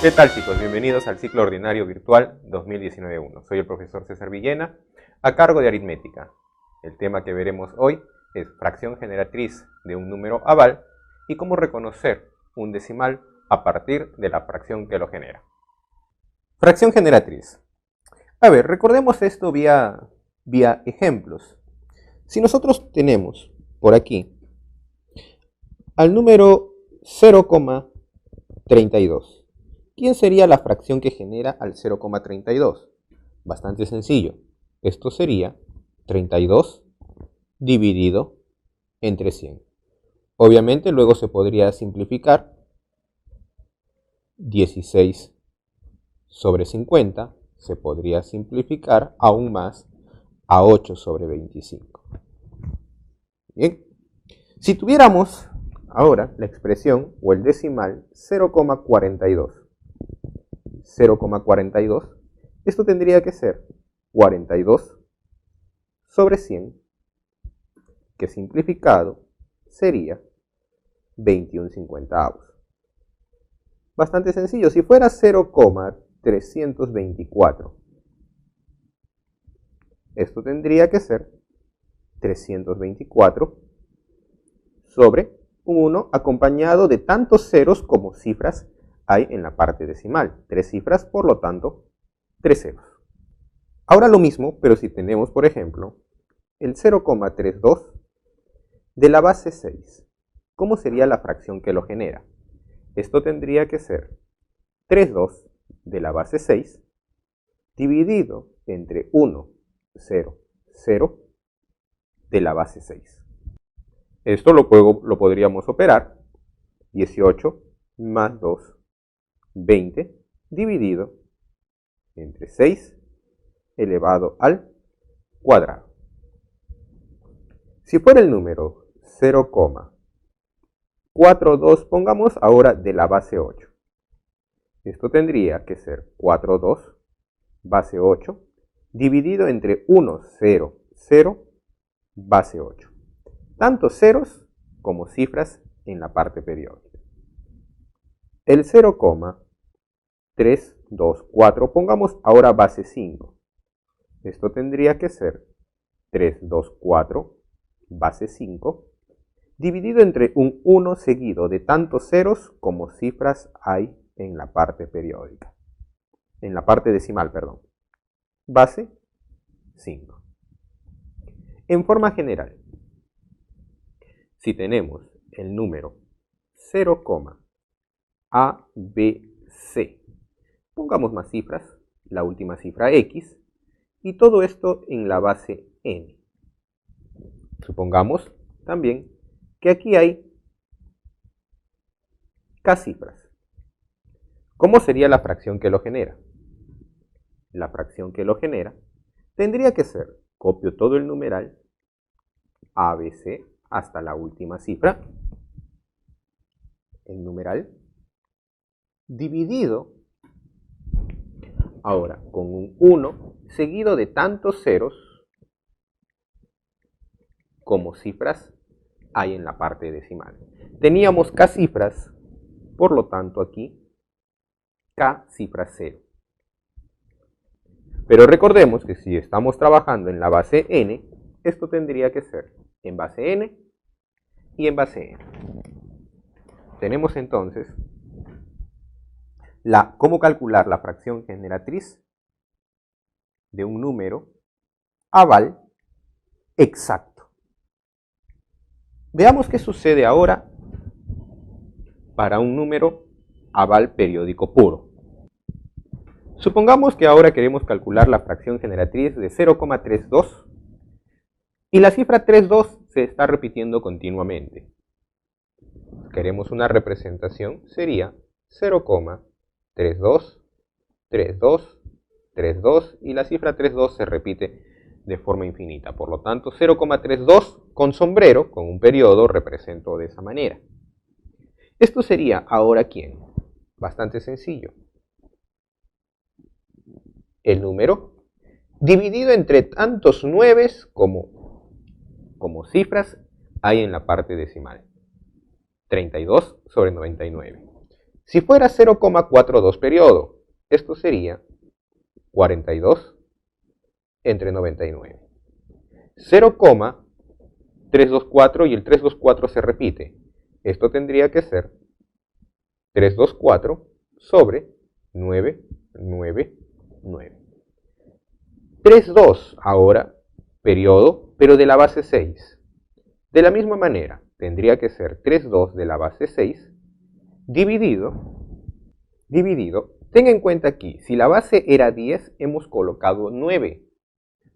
¿Qué tal, chicos? Bienvenidos al ciclo ordinario virtual 2019-1. Soy el profesor César Villena, a cargo de aritmética. El tema que veremos hoy es fracción generatriz de un número aval y cómo reconocer un decimal a partir de la fracción que lo genera. Fracción generatriz. A ver, recordemos esto vía ejemplos. Si nosotros tenemos por aquí al número 0,32, ¿quién sería la fracción que genera al 0,32? Bastante sencillo. Esto sería 32 dividido entre 100. Obviamente luego se podría simplificar 16 sobre 50. Se podría simplificar aún más a 8 sobre 25. Bien. Si tuviéramos ahora la expresión o el decimal 0,42. 0,42, esto tendría que ser 42 sobre 100, que simplificado sería 21/50. Bastante sencillo. Si fuera 0,324, esto tendría que ser 324 sobre un 1 acompañado de tantos ceros como cifras hay en la parte decimal. 3 cifras, por lo tanto, 3 ceros. Ahora lo mismo, pero si tenemos, por ejemplo, el 0,32 de la base 6. ¿Cómo sería la fracción que lo genera? Esto tendría que ser 3,2 de la base 6 dividido entre 1, 0, 0 de la base 6. Esto lo podríamos operar. 18 más 2, 20, dividido entre 6 elevado al cuadrado. Si fuera el número 0,42, pongamos ahora de la base 8. Esto tendría que ser 42 base 8 dividido entre 1, 0, 0 base 8. Tanto ceros como cifras en la parte periódica. El 0,324, pongamos ahora base 5. Esto tendría que ser 324 base 5 dividido entre un 1 seguido de tantos ceros como cifras hay en la parte periódica. En la parte decimal, perdón. Base 5. En forma general, si tenemos el número 0,ABC, pongamos más cifras, la última cifra X, y todo esto en la base N. Supongamos también que aquí hay K cifras. ¿Cómo sería la fracción que lo genera? La fracción que lo genera tendría que ser, copio todo el numeral, ABC, hasta la última cifra, el numeral, dividido ahora con un 1 seguido de tantos ceros como cifras hay en la parte decimal. Teníamos K cifras, por lo tanto aquí K cifra 0. Pero recordemos que si estamos trabajando en la base N, esto tendría que ser en base N y en base N. Tenemos entonces cómo calcular la fracción generatriz de un número aval exacto. Veamos qué sucede ahora para un número aval periódico puro. Supongamos que ahora queremos calcular la fracción generatriz de 0,32 y la cifra 32 se está repitiendo continuamente. Queremos una representación, sería 0,32, 32, 32 y la cifra 32 se repite de forma infinita. Por lo tanto, 0,32 con sombrero, con un periodo, represento de esa manera. Esto sería ahora ¿quién? Bastante sencillo. El número dividido entre tantos 9 como cifras hay en la parte decimal. 32 sobre 99. Si fuera 0,42 periodo, esto sería 42 entre 99. 0,324 y el 324 se repite. Esto tendría que ser 324 sobre 999. 32 ahora, periodo, pero de la base 6. De la misma manera, tendría que ser 32 de la base 6 dividido. Tenga en cuenta aquí, si la base era 10, hemos colocado 9.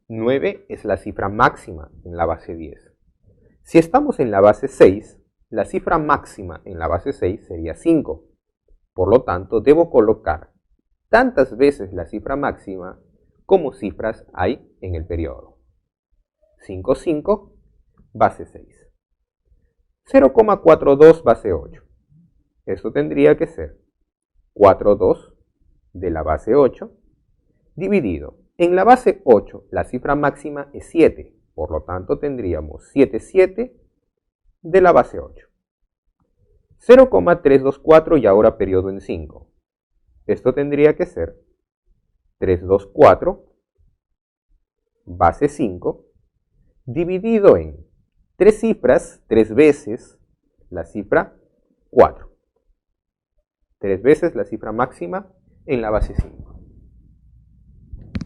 9 es la cifra máxima en la base 10. Si estamos en la base 6, la cifra máxima en la base 6 sería 5. Por lo tanto, debo colocar tantas veces la cifra máxima como cifras hay en el periodo. 5, 5, base 6. 0,42 base 8. Esto tendría que ser 42 de la base 8 dividido. En la base 8 la cifra máxima es 7. Por lo tanto, tendríamos 7, 7 de la base 8. 0,324 y ahora periodo en 5. Esto tendría que ser 324 base 5 dividido en 3 cifras, 3 veces la cifra 4. 3 veces la cifra máxima en la base 5.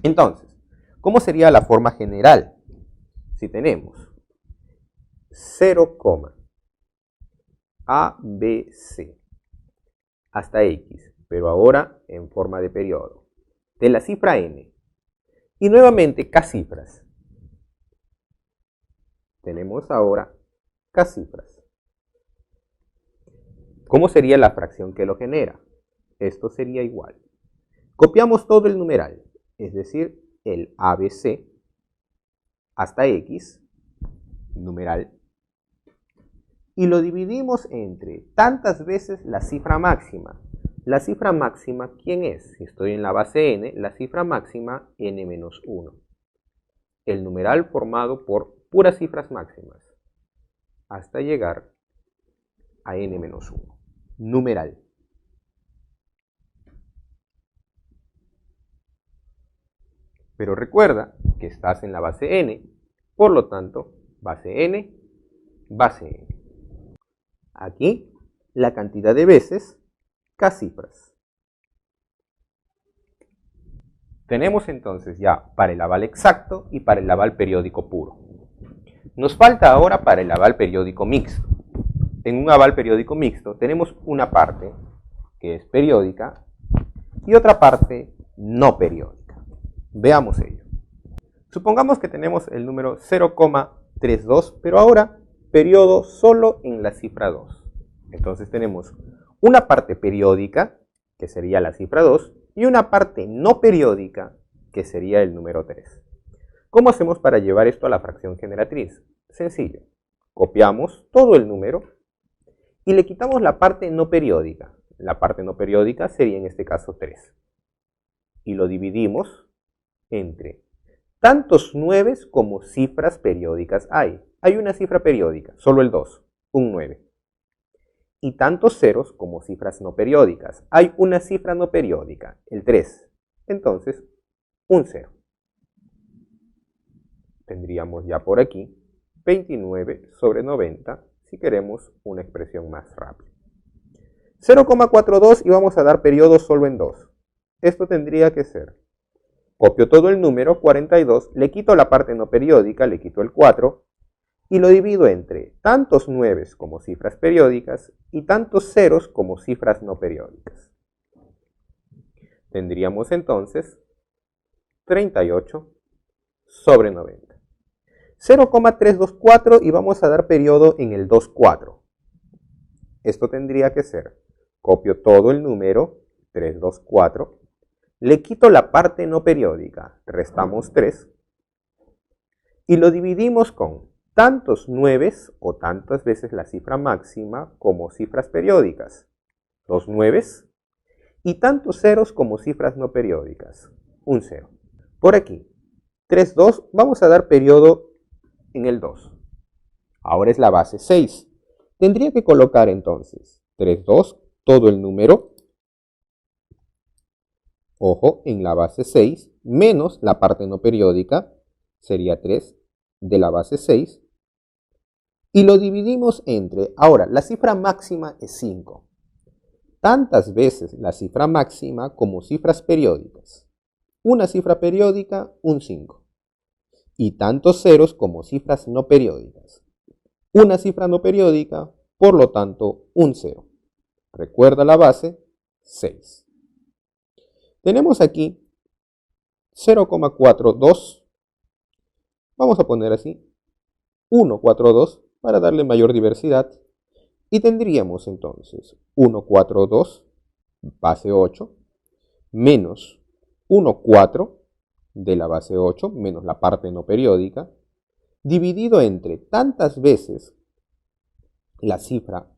Entonces, ¿cómo sería la forma general? Si tenemos 0, ABC hasta X, pero ahora en forma de periodo, de la cifra n, y nuevamente k cifras. Tenemos ahora k cifras. ¿Cómo sería la fracción que lo genera? Esto sería igual. Copiamos todo el numeral, es decir, el ABC hasta X, numeral, y lo dividimos entre tantas veces la cifra máxima. La cifra máxima, ¿quién es? Si estoy en la base n, la cifra máxima n-1. El numeral formado por puras cifras máximas, hasta llegar a n-1. Numeral. Pero recuerda que estás en la base n, por lo tanto, base n, base n. Aquí, la cantidad de veces, k cifras. Tenemos entonces ya para el aval exacto y para el aval periódico puro. Nos falta ahora para el aval periódico mixto. En un aval periódico mixto tenemos una parte que es periódica y otra parte no periódica. Veamos ello. Supongamos que tenemos el número 0,32, pero ahora periodo solo en la cifra 2. Entonces tenemos una parte periódica, que sería la cifra 2, y una parte no periódica, que sería el número 3. ¿Cómo hacemos para llevar esto a la fracción generatriz? Sencillo. Copiamos todo el número y le quitamos la parte no periódica. La parte no periódica sería en este caso 3. Y lo dividimos entre tantos 9 como cifras periódicas hay. Hay una cifra periódica, solo el 2, un 9. Y tantos ceros como cifras no periódicas. Hay una cifra no periódica, el 3. Entonces, un 0. Tendríamos ya por aquí 29 sobre 90 si queremos una expresión más rápida. 0,42 y vamos a dar periodo solo en 2. Esto tendría que ser, copio todo el número, 42, le quito la parte no periódica, le quito el 4, y lo divido entre tantos 9 como cifras periódicas y tantos ceros como cifras no periódicas. Tendríamos entonces 38 sobre 90. 0,324 y vamos a dar periodo en el 24. Esto tendría que ser, copio todo el número, 324, le quito la parte no periódica, restamos 3, y lo dividimos con tantos 9 o tantas veces la cifra máxima como cifras periódicas, los 9, y tantos ceros como cifras no periódicas, un 0. Por aquí, 3, 2, vamos a dar periodo en el 2. Ahora es la base 6. Tendría que colocar entonces 3, 2, todo el número, ojo, en la base 6, menos la parte no periódica, sería 3 de la base 6, y lo dividimos entre, ahora, la cifra máxima es 5, tantas veces la cifra máxima como cifras periódicas. Una cifra periódica, un 5, y tantos ceros como cifras no periódicas. Una cifra no periódica, por lo tanto, un 0. Recuerda la base, 6. Tenemos aquí 0,42. Vamos a poner así 142 para darle mayor diversidad. Y tendríamos entonces 142 base 8 menos 14 de la base 8 menos la parte no periódica, dividido entre tantas veces la cifra.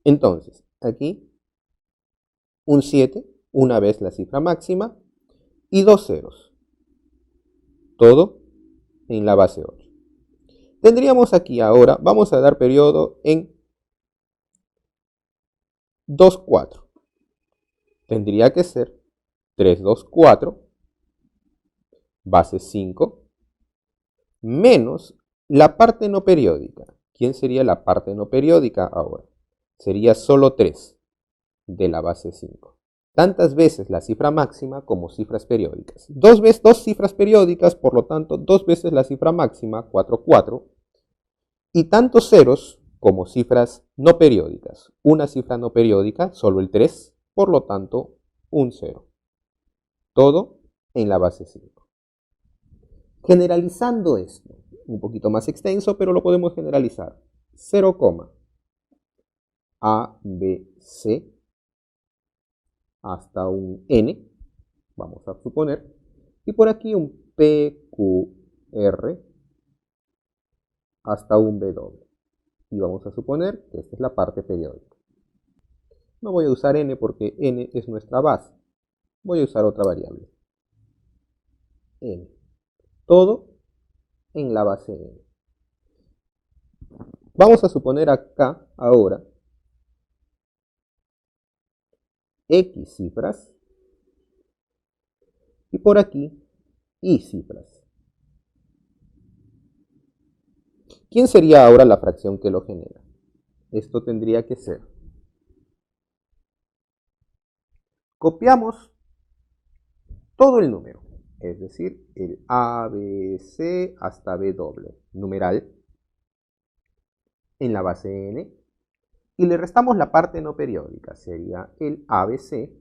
Entonces, aquí un 7, una vez la cifra máxima, y dos ceros. Todo en la base 8. Tendríamos aquí ahora, vamos a dar periodo en 2, 4. Tendría que ser 3, 2, 4, base 5, menos la parte no periódica. ¿Quién sería la parte no periódica ahora? Sería solo 3 de la base 5. Tantas veces la cifra máxima como cifras periódicas. Dos cifras periódicas, por lo tanto, 2 veces la cifra máxima, 4, 4. Y tantos ceros como cifras no periódicas. Una cifra no periódica, solo el 3, por lo tanto, un 0. Todo en la base 5. Generalizando esto, un poquito más extenso, pero lo podemos generalizar. 0, A, B, C, hasta un N, vamos a suponer, y por aquí un P, Q, R, hasta un W. Y vamos a suponer que esta es la parte periódica. No voy a usar N porque N es nuestra base. Voy a usar otra variable. N. Todo en la base N. Vamos a suponer acá, ahora, X cifras. Y por aquí, Y cifras. ¿Quién sería ahora la fracción que lo genera? Esto tendría que ser. Copiamos todo el número, es decir, el A, B, C hasta W, numeral, en la base N, y le restamos la parte no periódica, sería el ABC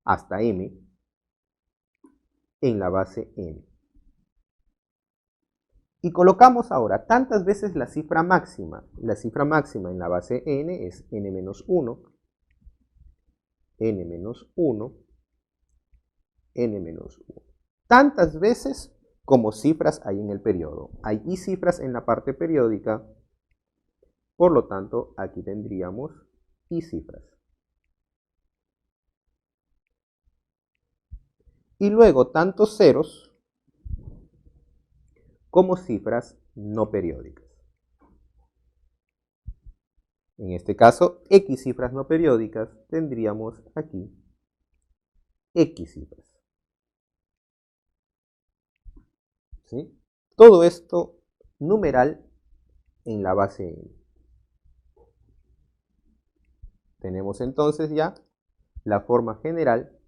hasta M en la base N. Y colocamos ahora tantas veces la cifra máxima. La cifra máxima en la base N es N-1, N-1, N-1. Tantas veces como cifras hay en el periodo. Hay Y cifras en la parte periódica, por lo tanto aquí tendríamos Y cifras. Y luego tantos ceros como cifras no periódicas. En este caso, X cifras no periódicas, tendríamos aquí X cifras. ¿Sí? Todo esto numeral en la base N. Tenemos entonces ya la forma general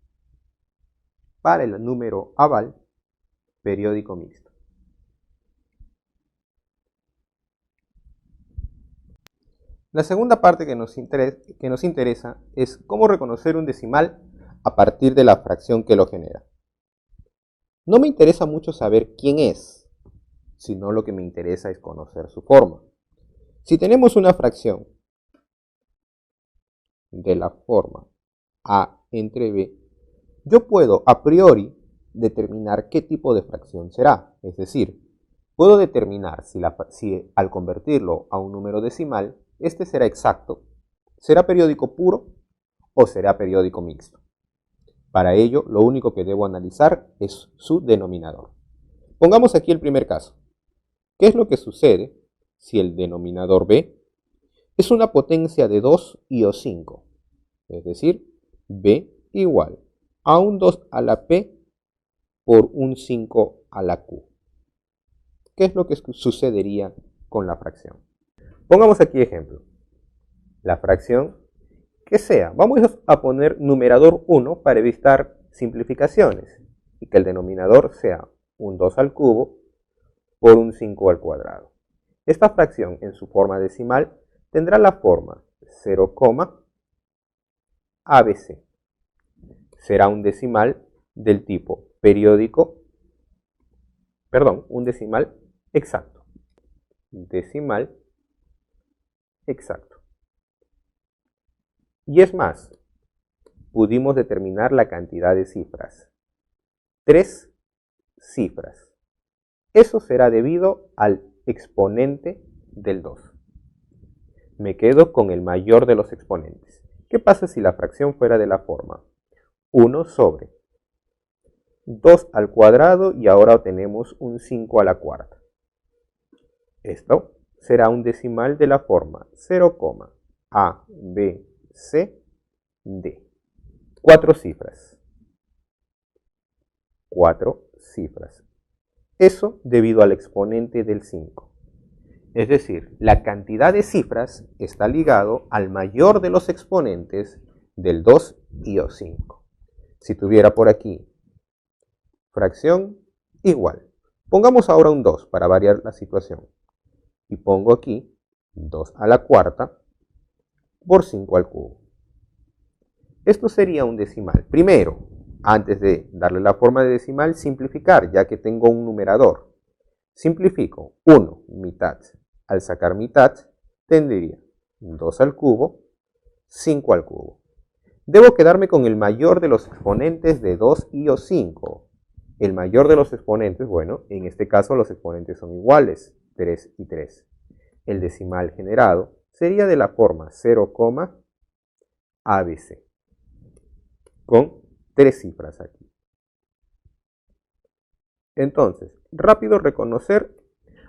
para el número aval periódico mixto. La segunda parte que nos interesa es cómo reconocer un decimal a partir de la fracción que lo genera. No me interesa mucho saber quién es, sino lo que me interesa es conocer su forma. Si tenemos una fracción de la forma A entre B, yo puedo a priori determinar qué tipo de fracción será. Es decir, puedo determinar si al convertirlo a un número decimal, este será exacto, será periódico puro o será periódico mixto. Para ello, lo único que debo analizar es su denominador. Pongamos aquí el primer caso. ¿Qué es lo que sucede si el denominador B es una potencia de 2 y o 5? Es decir, B igual a un 2 a la p por un 5 a la q. ¿Qué es lo que sucedería con la fracción? Pongamos aquí ejemplo. La fracción que sea. Vamos a poner numerador 1 para evitar simplificaciones y que el denominador sea un 2 al cubo por un 5 al cuadrado. Esta fracción en su forma decimal tendrá la forma 0, ABC. Será un decimal del tipo periódico, un decimal exacto. Decimal exacto. Y es más, pudimos determinar la cantidad de cifras. 3 cifras. Eso será debido al exponente del 2. Me quedo con el mayor de los exponentes. ¿Qué pasa si la fracción fuera de la forma 1 sobre 2 al cuadrado y ahora tenemos un 5 a la cuarta? Esto será un decimal de la forma 0, A, B, C, D. 4 cifras. 4 cifras. Eso debido al exponente del 5. Es decir, la cantidad de cifras está ligado al mayor de los exponentes del 2 y o 5. Si tuviera por aquí fracción igual. Pongamos ahora un 2 para variar la situación. Y pongo aquí 2 a la cuarta por 5 al cubo. Esto sería un decimal. Primero, antes de darle la forma de decimal, simplificar, ya que tengo un numerador. Simplifico 1 mitad. Al sacar mitad, tendría 2 al cubo, 5 al cubo. Debo quedarme con el mayor de los exponentes de 2 y o 5. El mayor de los exponentes, bueno, en este caso los exponentes son iguales, 3 y 3. El decimal generado sería de la forma 0, ABC, con 3 cifras aquí. Entonces, rápido reconocer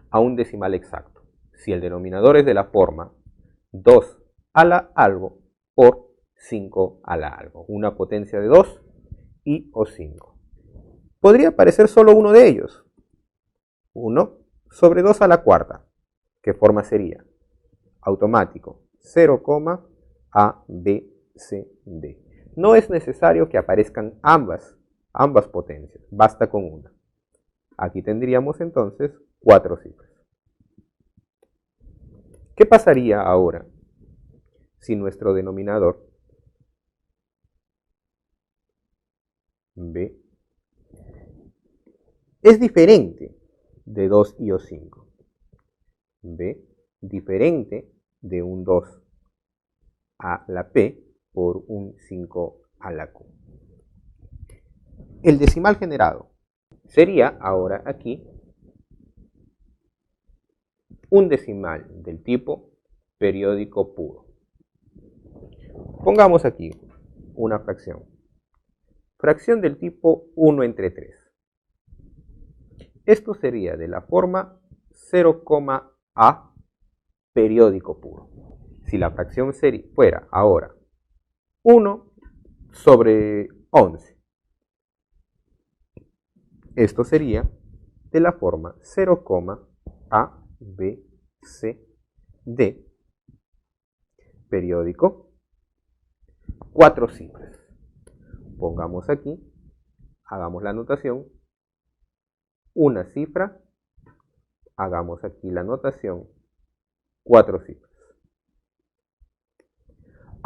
a un decimal exacto. Si el denominador es de la forma 2 a la algo por 5 a la algo, una potencia de 2 y o 5. Podría aparecer solo uno de ellos, 1 sobre 2 a la cuarta. ¿Qué forma sería? Automático, 0, A, B, C, D. No es necesario que aparezcan ambas potencias, basta con una. Aquí tendríamos entonces 4 cifras. ¿Qué pasaría ahora si nuestro denominador B es diferente de 2 y o 5? B diferente de un 2 a la P por un 5 a la Q. El decimal generado sería ahora aquí un decimal del tipo periódico puro. Pongamos aquí una fracción. Fracción del tipo 1 entre 3. Esto sería de la forma 0, A periódico puro. Si la fracción fuera ahora 1 sobre 11. Esto sería de la forma 0, A, B, C, D, periódico, 4 cifras. Pongamos aquí, hagamos la notación, una cifra, hagamos aquí la notación, 4 cifras.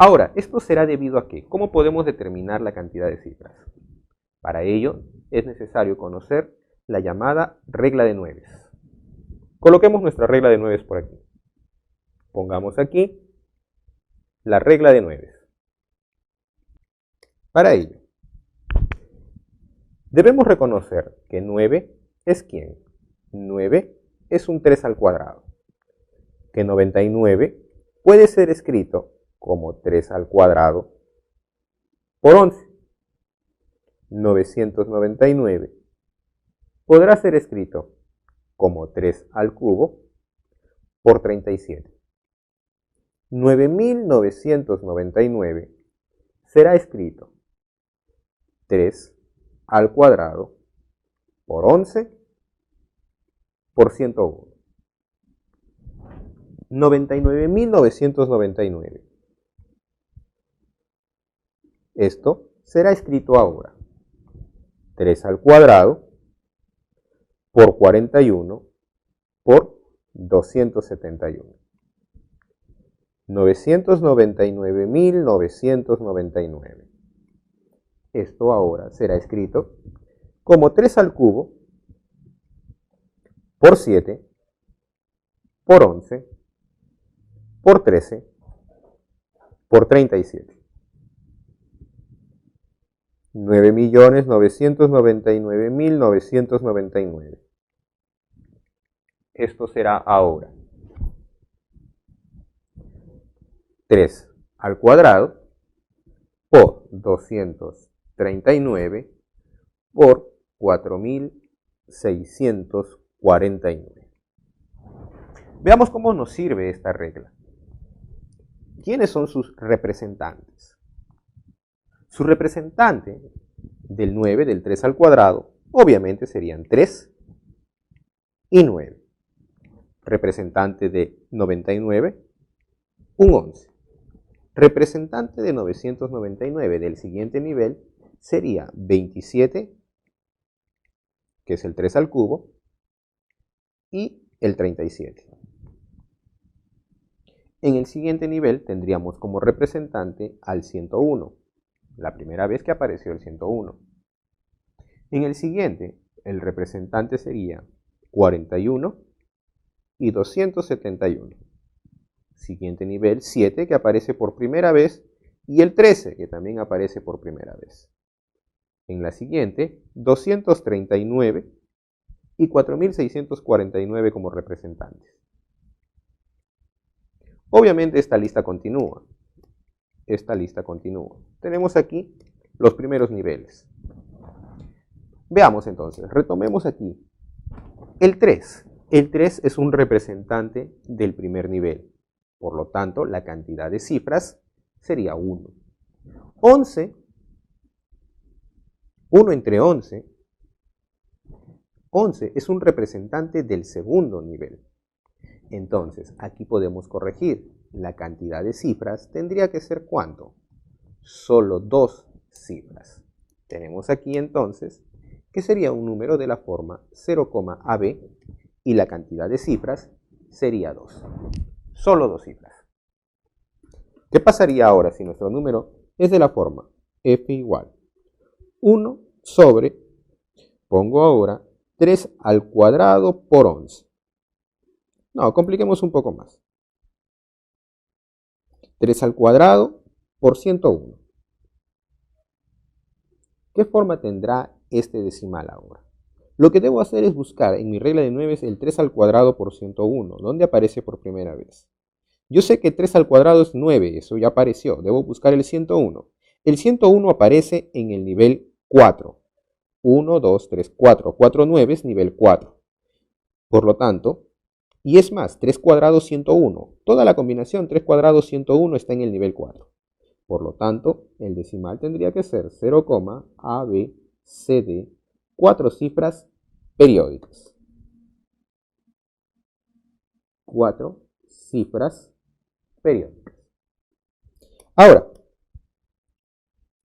Ahora, esto será debido a qué? ¿Cómo podemos determinar la cantidad de cifras? Para ello es necesario conocer la llamada regla de nueves. Coloquemos nuestra regla de nueves por aquí. Pongamos aquí la regla de nueves. Para ello, debemos reconocer que 9 es ¿quién? 9 es un 3 al cuadrado. Que 99 puede ser escrito como 3 al cuadrado por 11. 999 podrá ser escrito como 3 al cubo por 37. 9999 será escrito 3 al cuadrado por 11 por 101. 99.999. Esto será escrito ahora. 3 al cuadrado por 41 por 271. 999.999. Esto ahora será escrito como 3 al cubo por 7 por 11 por 13 por 37. 9.999.999. Esto será ahora 3 al cuadrado por 239 por 4.649. Veamos cómo nos sirve esta regla. ¿Quiénes son sus representantes? Su representante del 9, del 3 al cuadrado, obviamente serían 3 y 9. Representante de 99, un 11. Representante de 999 del siguiente nivel sería 27, que es el 3 al cubo, y el 37. En el siguiente nivel tendríamos como representante al 101, la primera vez que apareció el 101. En el siguiente, el representante sería 41 y 271. Siguiente nivel, 7, que aparece por primera vez, y el 13, que también aparece por primera vez. En la siguiente, 239 y 4.649 como representantes. Obviamente esta lista continúa. Tenemos aquí los primeros niveles. Veamos entonces, retomemos aquí. El 3. El 3 es un representante del primer nivel. Por lo tanto, la cantidad de cifras sería 1. 11, 1 entre 11. 11 es un representante del segundo nivel. Entonces, aquí podemos corregir. La cantidad de cifras tendría que ser ¿cuánto? Solo 2 cifras. Tenemos aquí entonces que sería un número de la forma 0,AB y la cantidad de cifras sería 2. Solo 2 cifras. ¿Qué pasaría ahora si nuestro número es de la forma f igual 1 sobre, pongo ahora, 3 al cuadrado por 11? No, compliquemos un poco más. 3 al cuadrado por 101. ¿Qué forma tendrá este decimal ahora? Lo que debo hacer es buscar en mi regla de 9 el 3 al cuadrado por 101, donde aparece por primera vez. Yo sé que 3 al cuadrado es 9, eso ya apareció. Debo buscar el 101. El 101 aparece en el nivel 4. 1, 2, 3, 4. 4 9 es nivel 4. Por lo tanto, y es más, 3 cuadrados 101. Toda la combinación 3 cuadrados 101 está en el nivel 4. Por lo tanto, el decimal tendría que ser 0,ABCD, 4 cifras periódicas. 4 cifras periódicas. Ahora,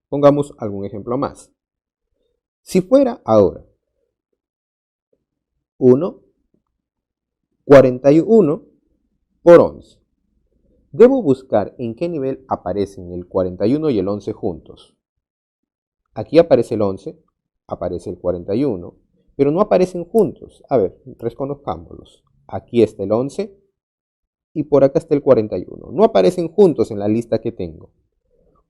pongamos algún ejemplo más. Si fuera ahora 41 por 11, debo buscar en qué nivel aparecen el 41 y el 11 juntos. Aquí aparece el 11, aparece el 41, pero no aparecen juntos. A ver, reconozcámoslos. Aquí está el 11 y por acá está el 41. No aparecen juntos en la lista que tengo.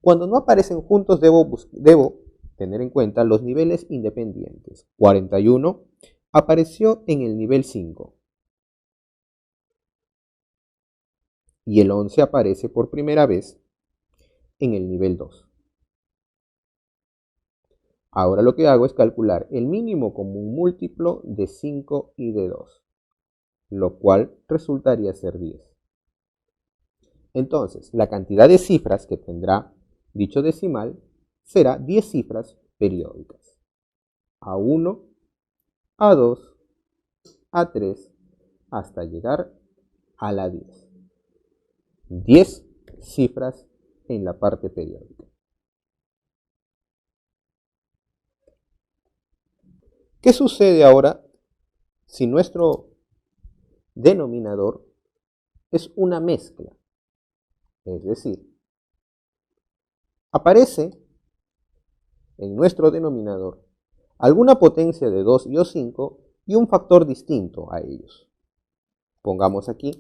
Cuando no aparecen juntos debo tener en cuenta los niveles independientes. 41 apareció en el nivel 5. Y el 11 aparece por primera vez en el nivel 2. Ahora lo que hago es calcular el mínimo común múltiplo de 5 y de 2, lo cual resultaría ser 10. Entonces, la cantidad de cifras que tendrá dicho decimal será 10 cifras periódicas. A1, A2, A3, hasta llegar a la 10. 10 cifras en la parte periódica. ¿Qué sucede ahora si nuestro denominador es una mezcla? Es decir, aparece en nuestro denominador alguna potencia de 2 y o 5 y un factor distinto a ellos. Pongamos aquí,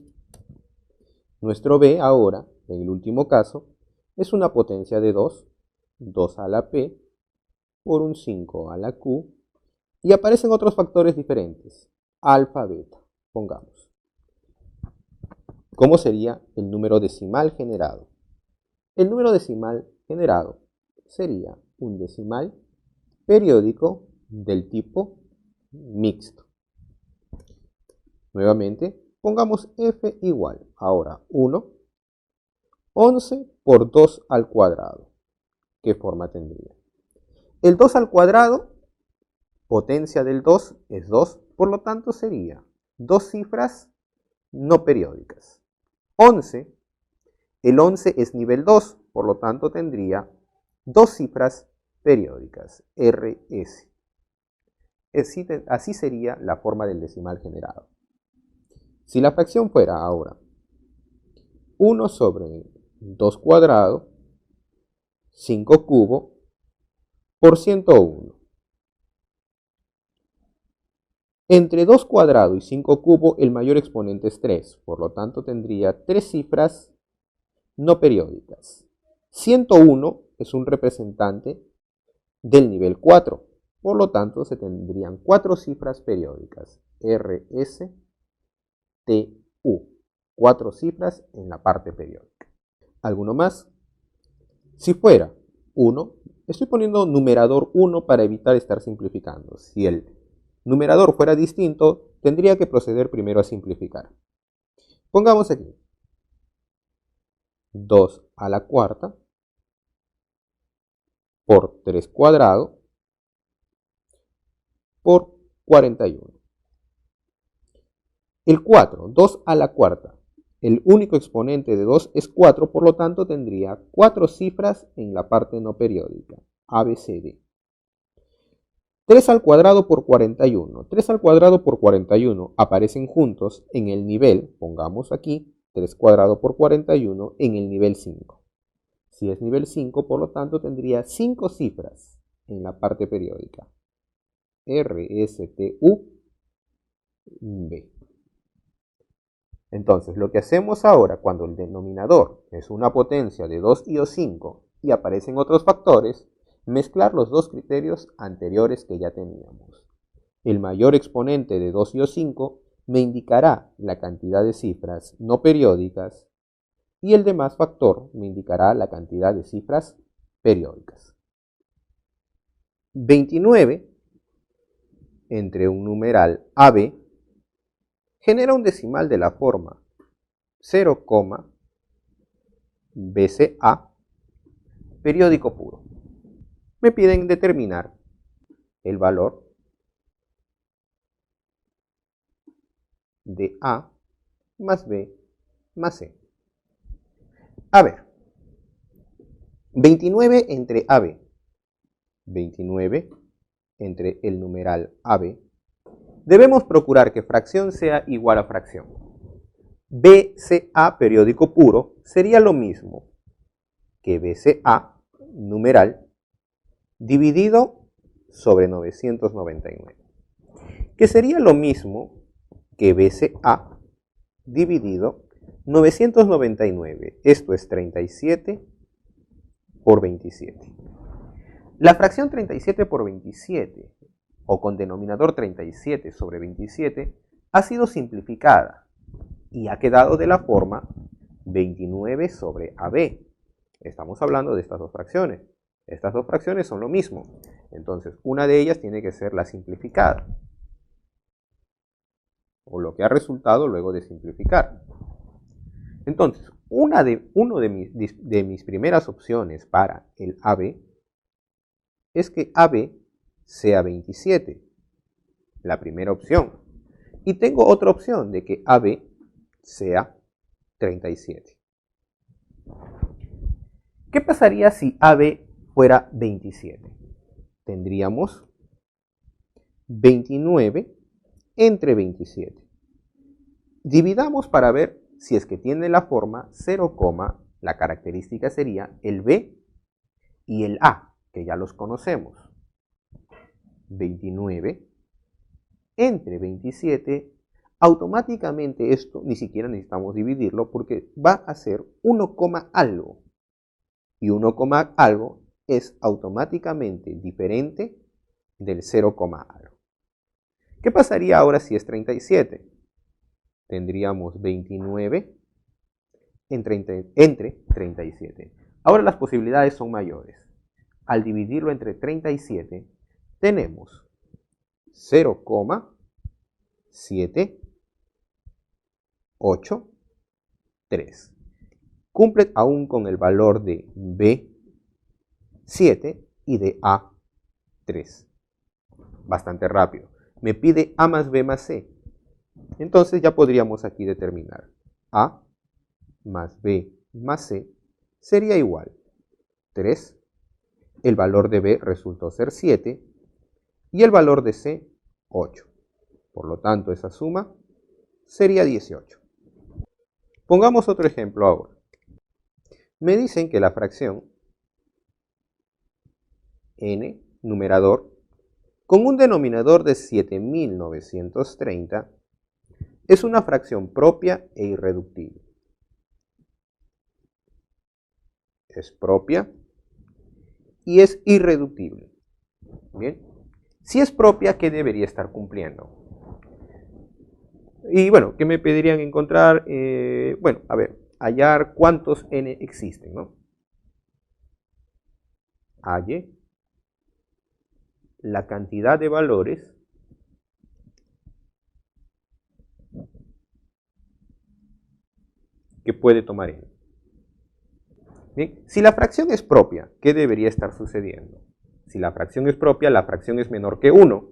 nuestro b ahora, en el último caso, es una potencia de 2, 2 a la p, por un 5 a la q, y aparecen otros factores diferentes, alfa, beta, pongamos. ¿Cómo sería el número decimal generado? El número decimal generado sería un decimal periódico del tipo mixto. Nuevamente, pongamos f igual, ahora 1, 11 por 2 al cuadrado. ¿Qué forma tendría? El 2 al cuadrado, potencia del 2 es 2, por lo tanto sería dos cifras no periódicas. 11, el 11 es nivel 2, por lo tanto tendría dos cifras periódicas, RS. Así sería la forma del decimal generado. Si la fracción fuera ahora 1 sobre 2 cuadrado, 5 cubo, por 101. Entre 2 cuadrado y 5 cubo el mayor exponente es 3, por lo tanto tendría tres cifras no periódicas. 101 es un representante del nivel 4, por lo tanto se tendrían cuatro cifras periódicas, RS, TU, cuatro cifras en la parte periódica. ¿Alguno más? Si fuera 1, estoy poniendo numerador 1 para evitar estar simplificando. Si el numerador fuera distinto, tendría que proceder primero a simplificar. Pongamos aquí 2 a la cuarta por 3 cuadrado por 41. El 4, 2 a la cuarta. El único exponente de 2 es 4, por lo tanto tendría cuatro cifras en la parte no periódica, ABCD. 3 al cuadrado por 41. 3 al cuadrado por 41 aparecen juntos en el nivel, pongamos aquí, 3 cuadrado por 41 en el nivel 5. Si es nivel 5, por lo tanto tendría 5 cifras en la parte periódica. RSTU B. Entonces, lo que hacemos ahora cuando el denominador es una potencia de 2 y o 5 y aparecen otros factores, mezclar los dos criterios anteriores que ya teníamos. El mayor exponente de 2 y o 5 me indicará la cantidad de cifras no periódicas y el demás factor me indicará la cantidad de cifras periódicas. 29 entre un numeral AB genera un decimal de la forma 0, BCA, periódico puro. Me piden determinar el valor de A más B más C. A ver, 29 entre AB, 29 entre el numeral AB, debemos procurar que fracción sea igual a fracción. BCA, periódico puro, sería lo mismo que BCA, numeral, dividido sobre 999, que sería lo mismo que BCA dividido 999, esto es 37 por 27. La fracción 37 por 27, o con denominador 37 sobre 27, ha sido simplificada y ha quedado de la forma 29 sobre AB. Estamos hablando de estas dos fracciones. Estas dos fracciones son lo mismo. Entonces, una de ellas tiene que ser la simplificada, o lo que ha resultado luego de simplificar. Entonces, uno de mis primeras opciones para el AB es que AB sea 27, la primera opción. Y tengo otra opción de que AB sea 37. ¿Qué pasaría si AB fuera 27? Tendríamos 29 entre 27. Dividamos para ver si es que tiene la forma 0, la característica sería el B y el A, que ya los conocemos. 29 entre 27, automáticamente esto ni siquiera necesitamos dividirlo porque va a ser 1, algo. Y 1, algo es automáticamente diferente del 0, algo. ¿Qué pasaría ahora si es 37? Tendríamos 29 entre 37. Ahora las posibilidades son mayores. Al dividirlo entre 37, tenemos 0,783. Cumple aún con el valor de B 7 y de A 3. Bastante rápido. Me pide A más B más C. Entonces ya podríamos aquí determinar A más B más C sería igual 3. El valor de B resultó ser 7 y el valor de C 8. Por lo tanto, esa suma sería 18. Pongamos otro ejemplo ahora. Me dicen que la fracción n, numerador, con un denominador de 7930, es una fracción propia e irreductible. Es propia y es irreductible. Bien. Si es propia, ¿qué debería estar cumpliendo? Y bueno, ¿qué me pedirían encontrar? Bueno, a ver, hallar cuántos n existen, ¿no? Halle la cantidad de valores que puede tomar n. Bien, si la fracción es propia, ¿qué debería estar sucediendo? Si la fracción es propia, la fracción es menor que 1.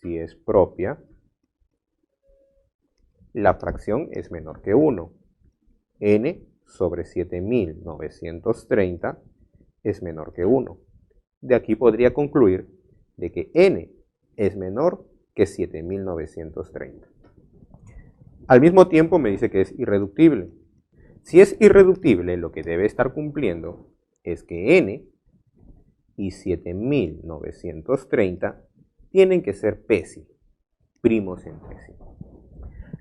Si es propia, la fracción es menor que 1. N sobre 7930 es menor que 1. De aquí podría concluir de que n es menor que 7930. Al mismo tiempo me dice que es irreductible. Si es irreductible, lo que debe estar cumpliendo es que n y 7930 tienen que ser PESI, primos entre sí.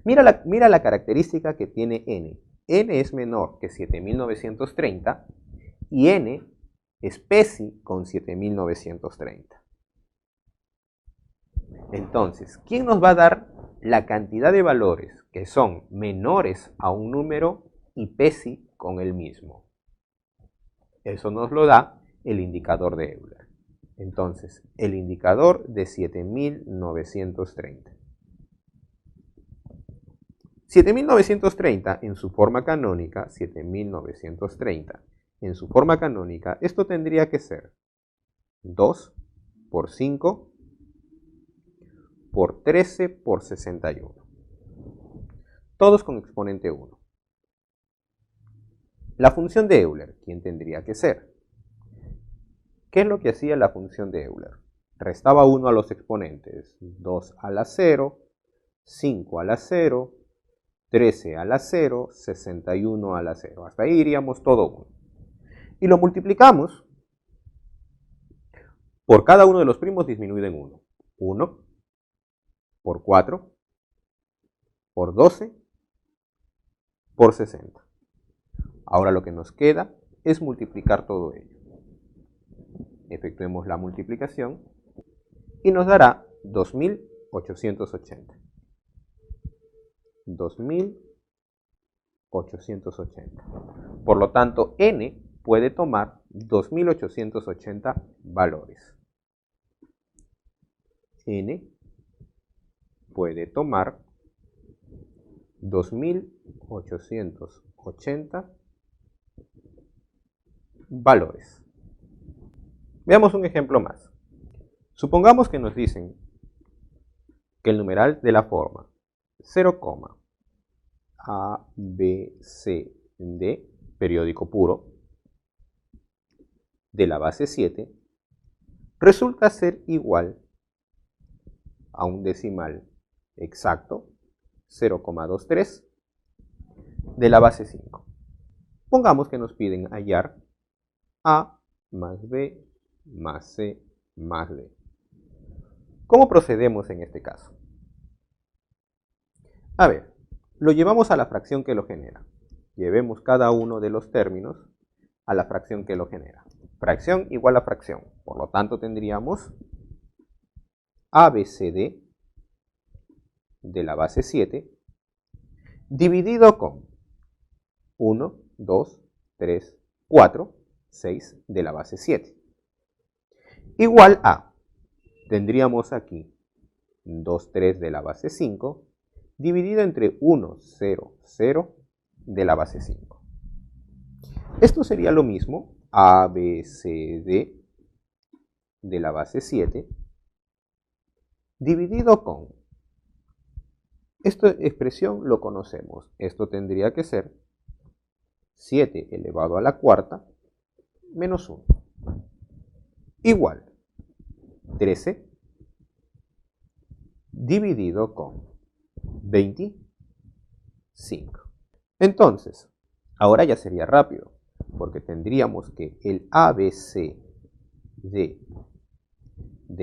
Mira la característica que tiene n. N es menor que 7930 y n es PESI con 7930. Entonces, ¿quién nos va a dar la cantidad de valores que son menores a un número y PESI con el mismo? Eso nos lo da el indicador de Euler. Entonces, el indicador de 7930. 7930 en su forma canónica, 7930 en su forma canónica, esto tendría que ser 2 por 5 por 13 por 61. Todos con exponente 1. La función de Euler, ¿quién tendría que ser? ¿Qué es lo que hacía la función de Euler? Restaba 1 a los exponentes, 2 a la 0, 5 a la 0, 13 a la 0, 61 a la 0. Hasta ahí iríamos todo 1. Y lo multiplicamos por cada uno de los primos disminuido en 1. 1 por 4 por 12 por 60. Ahora lo que nos queda es multiplicar todo ello. Efectuemos la multiplicación y nos dará 2880. 2880. Por lo tanto, n puede tomar 2880 valores. N puede tomar 2880 valores. Veamos un ejemplo más. Supongamos que nos dicen que el numeral de la forma 0, A, B, C, D, periódico puro, de la base 7, resulta ser igual a un decimal exacto, 0,23, de la base 5. Pongamos que nos piden hallar A más B más C más D. ¿Cómo procedemos en este caso? A ver, lo llevamos a la fracción que lo genera. Llevemos cada uno de los términos a la fracción que lo genera. Fracción igual a fracción. Por lo tanto, tendríamos ABCD de la base 7 dividido con 1, 2, 3, 4, 6 de la base 7. Igual a, tendríamos aquí 2, 3 de la base 5 dividido entre 1, 0, 0 de la base 5. Esto sería lo mismo, ABCD de la base 7 dividido con, esta expresión lo conocemos, esto tendría que ser 7 elevado a la cuarta menos 1, igual 13 dividido con 25. Entonces, ahora ya sería rápido, porque tendríamos que el ABC de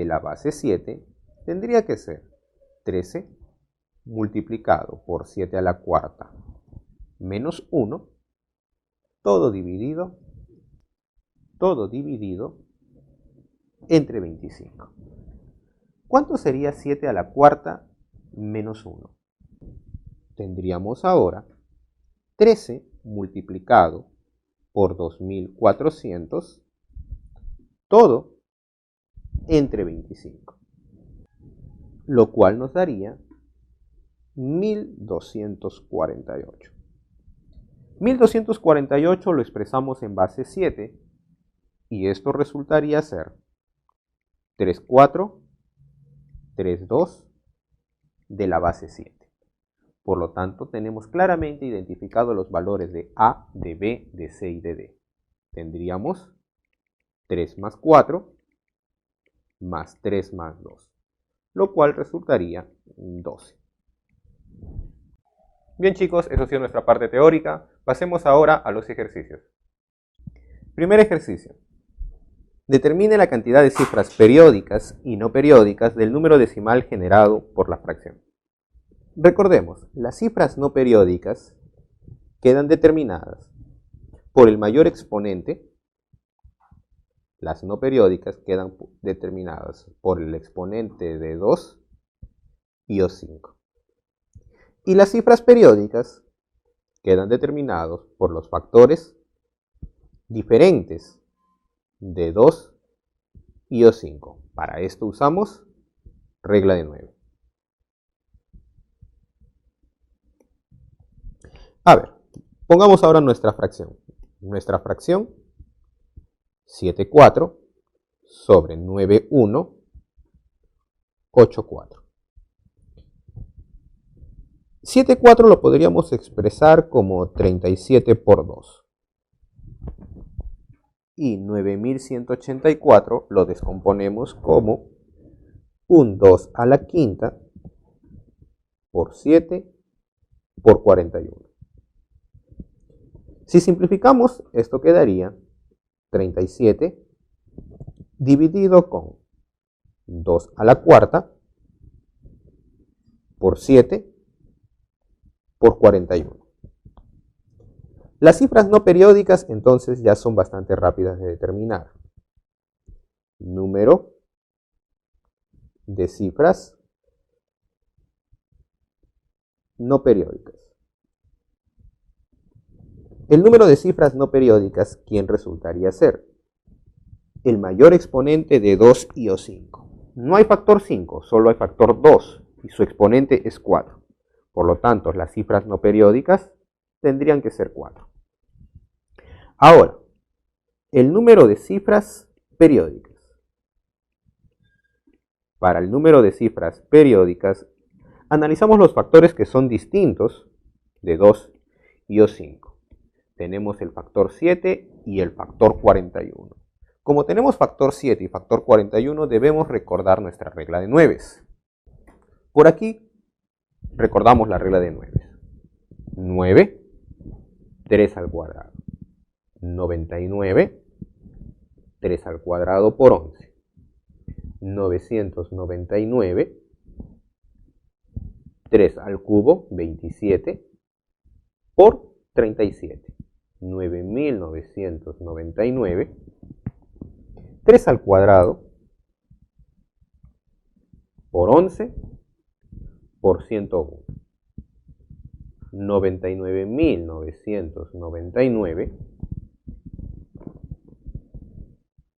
la base 7 tendría que ser 13 multiplicado por 7 a la cuarta menos 1, todo dividido entre 25. ¿Cuánto sería 7 a la cuarta menos 1? Tendríamos ahora 13 multiplicado por 2400, todo entre 25, lo cual nos daría 1248. 1248 lo expresamos en base 7 y esto resultaría ser 34, 32 de la base 7. Por lo tanto, tenemos claramente identificados los valores de A, de B, de C y de D. Tendríamos 3 más 4 más 3 más 2, lo cual resultaría 12. Bien chicos, eso ha sido nuestra parte teórica. Pasemos ahora a los ejercicios. Primer ejercicio. Determine la cantidad de cifras periódicas y no periódicas del número decimal generado por la fracción. Recordemos, las cifras no periódicas quedan determinadas por el mayor exponente. Las no periódicas quedan determinadas por el exponente de 2 y o 5. Y las cifras periódicas quedan determinados por los factores diferentes de 2 y o 5. Para esto usamos regla de 9. A ver, pongamos ahora nuestra fracción. Nuestra fracción 7,4 sobre 9,1, 8,4. 7,4 lo podríamos expresar como 37 por 2. Y 9184 lo descomponemos como un 2 a la quinta por 7 por 41. Si simplificamos, esto quedaría 37 dividido con 2 a la cuarta por 7 por 41. Las cifras no periódicas entonces ya son bastante rápidas de determinar. Número de cifras no periódicas. El número de cifras no periódicas, ¿quién resultaría ser? El mayor exponente de 2 y o 5. No hay factor 5, solo hay factor 2 y su exponente es 4. Por lo tanto, las cifras no periódicas tendrían que ser 4. Ahora, el número de cifras periódicas. Para el número de cifras periódicas, analizamos los factores que son distintos de 2 y O5. Tenemos el factor 7 y el factor 41. Como tenemos factor 7 y factor 41, debemos recordar nuestra regla de nueves. Por aquí recordamos la regla de nueves. 9, 3 al cuadrado. 99, 3 al cuadrado por 11. 999, 3 al cubo, 27, por 37. 9999, 3 al cuadrado, por 11, por 101. 99.999,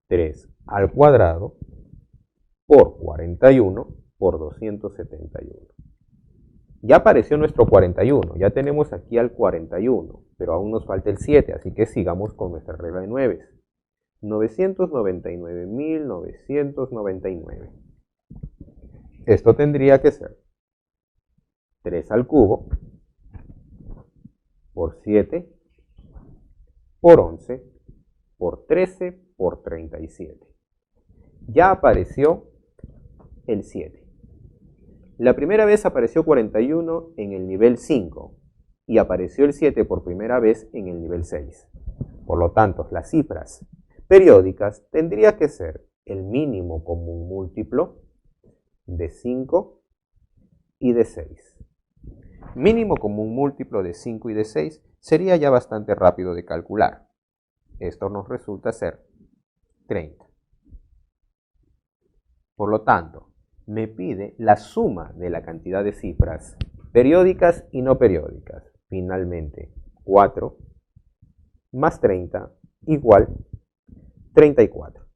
3 al cuadrado, por 41, por 271. Ya apareció nuestro 41, ya tenemos aquí al 41, pero aún nos falta el 7, así que sigamos con nuestra regla de nueves. 999.999. Esto tendría que ser 3 al cubo, por 7, por 11, por 13, por 37. Ya apareció el 7. La primera vez apareció 41 en el nivel 5 y apareció el 7 por primera vez en el nivel 6. Por lo tanto, las cifras periódicas tendría que ser el mínimo común múltiplo de 5 y de 6. Mínimo común múltiplo de 5 y de 6 sería ya bastante rápido de calcular. Esto nos resulta ser 30. Por lo tanto, me pide la suma de la cantidad de cifras periódicas y no periódicas. Finalmente, 4 más 30 igual 34.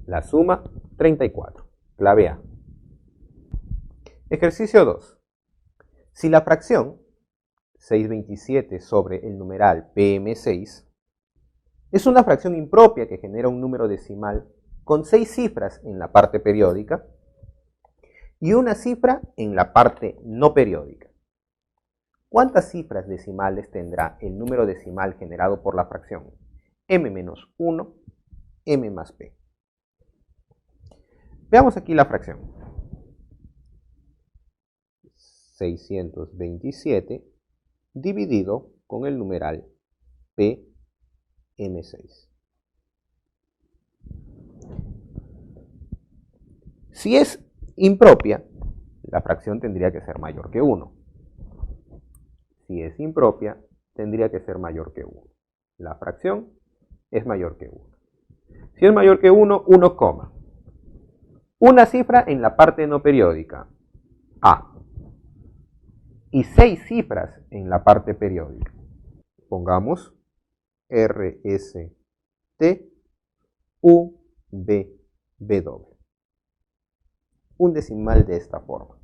La suma, 34. Clave A. Ejercicio 2. Si la fracción 627 sobre el numeral PM6 es una fracción impropia que genera un número decimal con 6 cifras en la parte periódica y una cifra en la parte no periódica, ¿cuántas cifras decimales tendrá el número decimal generado por la fracción m-1, m más p? Veamos aquí la fracción. 627 dividido con el numeral PM6. Si es impropia, la fracción tendría que ser mayor que 1. Si es impropia, tendría que ser mayor que 1. La fracción es mayor que 1. Si es mayor que 1, 1, una cifra en la parte no periódica, A, y 6 cifras en la parte periódica. Pongamos RST UBW. Un decimal de esta forma.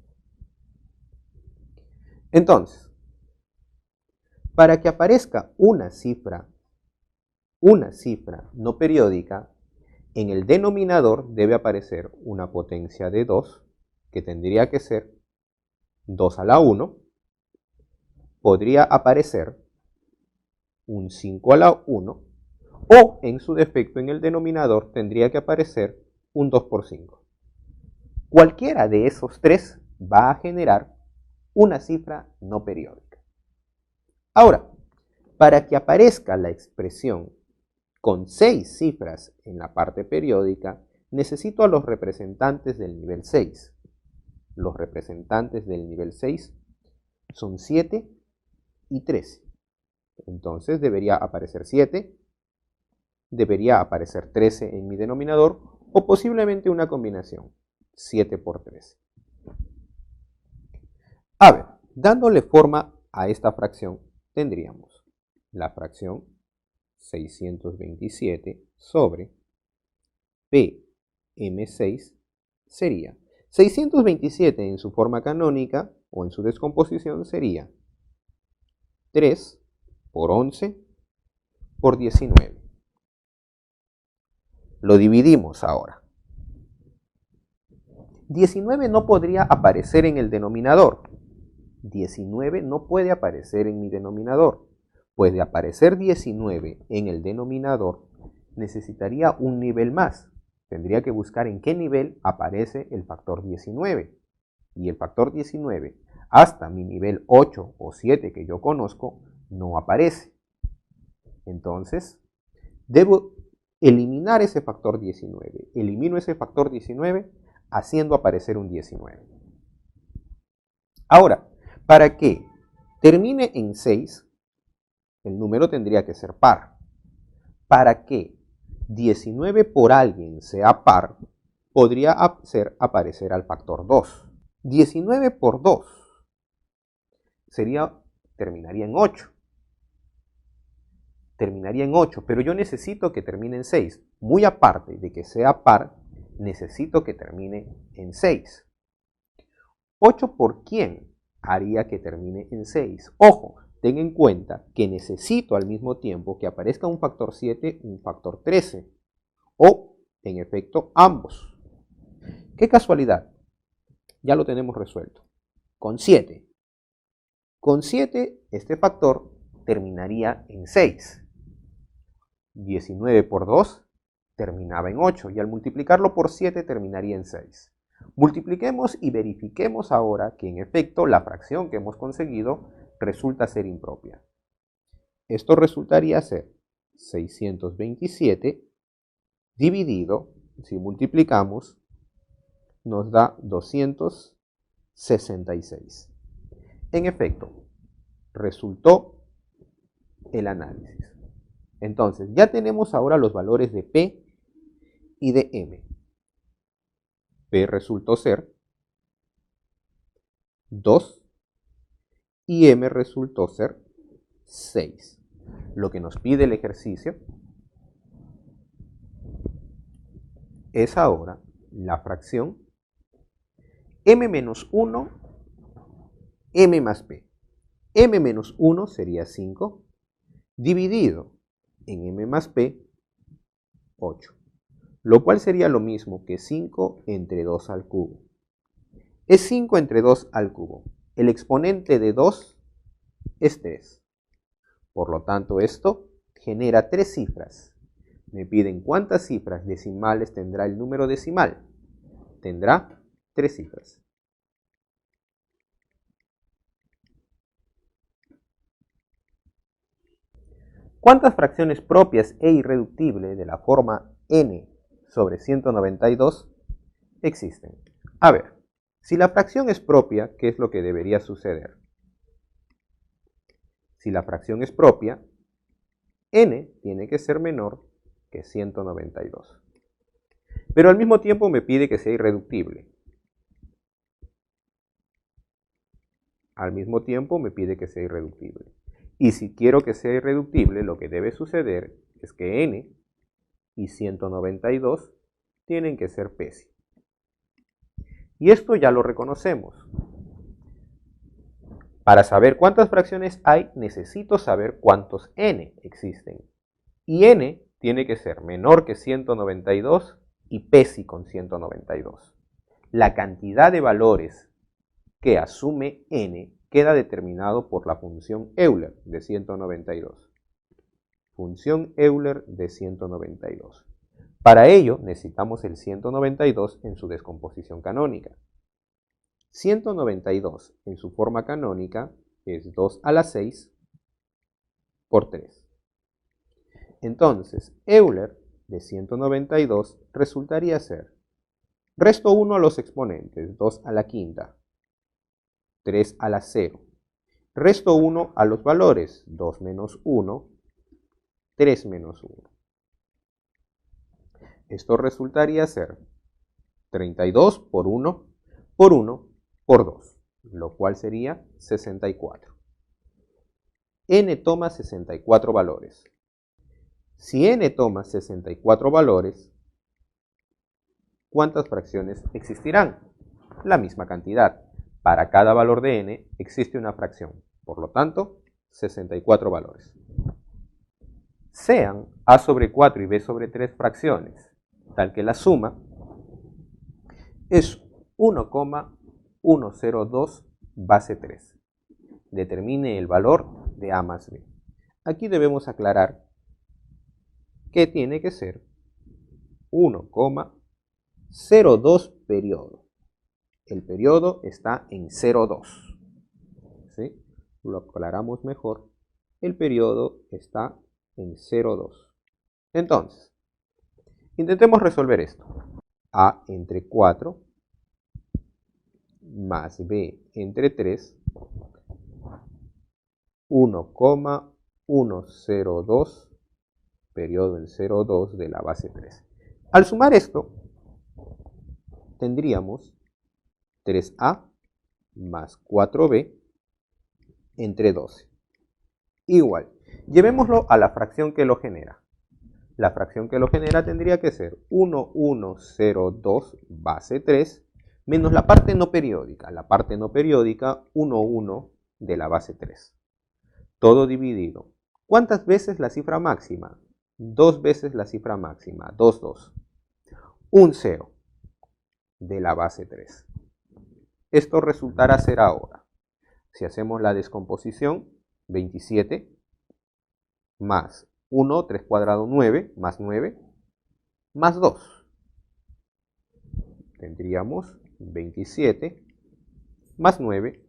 Entonces, para que aparezca una cifra no periódica, en el denominador debe aparecer una potencia de 2, que tendría que ser 2 a la 1. Podría aparecer un 5 a la 1, o en su defecto en el denominador tendría que aparecer un 2 por 5. Cualquiera de esos tres va a generar una cifra no periódica. Ahora, para que aparezca la expresión con 6 cifras en la parte periódica, necesito a los representantes del nivel 6. Los representantes del nivel 6 son 7 y 13. Entonces debería aparecer 7, debería aparecer 13 en mi denominador, o posiblemente una combinación, 7 por 13. A ver, dándole forma a esta fracción, tendríamos la fracción 627 sobre PM6 sería 627 en su forma canónica o en su descomposición sería 3 por 11 por 19. Lo dividimos ahora. 19 no podría aparecer en el denominador. 19 no puede aparecer en mi denominador. Pues de aparecer 19 en el denominador, necesitaría un nivel más. Tendría que buscar en qué nivel aparece el factor 19. Y el factor 19, hasta mi nivel 8 o 7 que yo conozco, no aparece. Entonces, debo eliminar ese factor 19. Elimino ese factor 19 haciendo aparecer un 19. Ahora, para que termine en 6, el número tendría que ser par. Para que 19 por alguien sea par, podría hacer aparecer al factor 2. 19 por 2 terminaría en 8. Terminaría en 8, pero yo necesito que termine en 6. Muy aparte de que sea par, necesito que termine en 6. 8 por quién haría que termine en 6. Ojo, ten en cuenta que necesito al mismo tiempo que aparezca un factor 7, un factor 13. O, en efecto, ambos. ¡Qué casualidad! Ya lo tenemos resuelto. Con 7. Con 7, este factor terminaría en 6. 19 por 2 terminaba en 8 y al multiplicarlo por 7 terminaría en 6. Multipliquemos y verifiquemos ahora que en efecto la fracción que hemos conseguido resulta ser impropia. Esto resultaría ser 627 dividido, si multiplicamos, nos da 266. En efecto, resultó el análisis. Entonces, ya tenemos ahora los valores de P y de M. P resultó ser 2 y M resultó ser 6. Lo que nos pide el ejercicio es ahora la fracción M menos 1, M más P. M menos 1 sería 5, dividido en M más P, 8. Lo cual sería lo mismo que 5 entre 2 al cubo. Es 5 entre 2 al cubo. El exponente de 2 es 3. Por lo tanto, esto genera 3 cifras. Me piden cuántas cifras decimales tendrá el número decimal. Tendrá 3 cifras. ¿Cuántas fracciones propias e irreductibles de la forma n sobre 192 existen? A ver, si la fracción es propia, ¿qué es lo que debería suceder? Si la fracción es propia, n tiene que ser menor que 192. Pero al mismo tiempo me pide que sea irreductible. Al mismo tiempo me pide que sea irreductible. Y si quiero que sea irreductible, lo que debe suceder es que n y 192 tienen que ser pesi. Y esto ya lo reconocemos. Para saber cuántas fracciones hay, necesito saber cuántos n existen. Y n tiene que ser menor que 192 y pesi con 192. La cantidad de valores que asume n queda determinado por la función Euler de 192. Función Euler de 192. Para ello necesitamos el 192 en su descomposición canónica. 192 en su forma canónica es 2 a la 6 por 3. Entonces, Euler de 192 resultaría ser, resto 1 a los exponentes, 2 a la quinta, 3 a la 0. Resto 1 a los valores, 2 menos 1, 3 menos 1. Esto resultaría ser 32 por 1 por 1 por 2, lo cual sería 64. N toma 64 valores. Si n toma 64 valores, ¿cuántas fracciones existirán? La misma cantidad. Para cada valor de n existe una fracción. Por lo tanto, 64 valores. Sean a sobre 4 y b sobre 3 fracciones, tal que la suma es 1,102 base 3. Determine el valor de A más B. Aquí debemos aclarar que tiene que ser 1,02 periodo. El periodo está en 0,2. ¿Sí? Lo aclaramos mejor. El periodo está en 0,2. Entonces, intentemos resolver esto. A entre 4 más B entre 3, 1,102 periodo en 0,2 de la base 3. Al sumar esto, tendríamos 3A más 4B entre 12. Igual, llevémoslo a la fracción que lo genera. La fracción que lo genera tendría que ser 1,102 base 3 menos la parte no periódica. La parte no periódica, 1,1 de la base 3. Todo dividido. ¿Cuántas veces la cifra máxima? 2 veces la cifra máxima, 2, 2. Un 0 de la base 3. Esto resultará ser ahora, si hacemos la descomposición, 27 más 1, 3 cuadrado 9, más 9, más 2. Tendríamos 27 más 9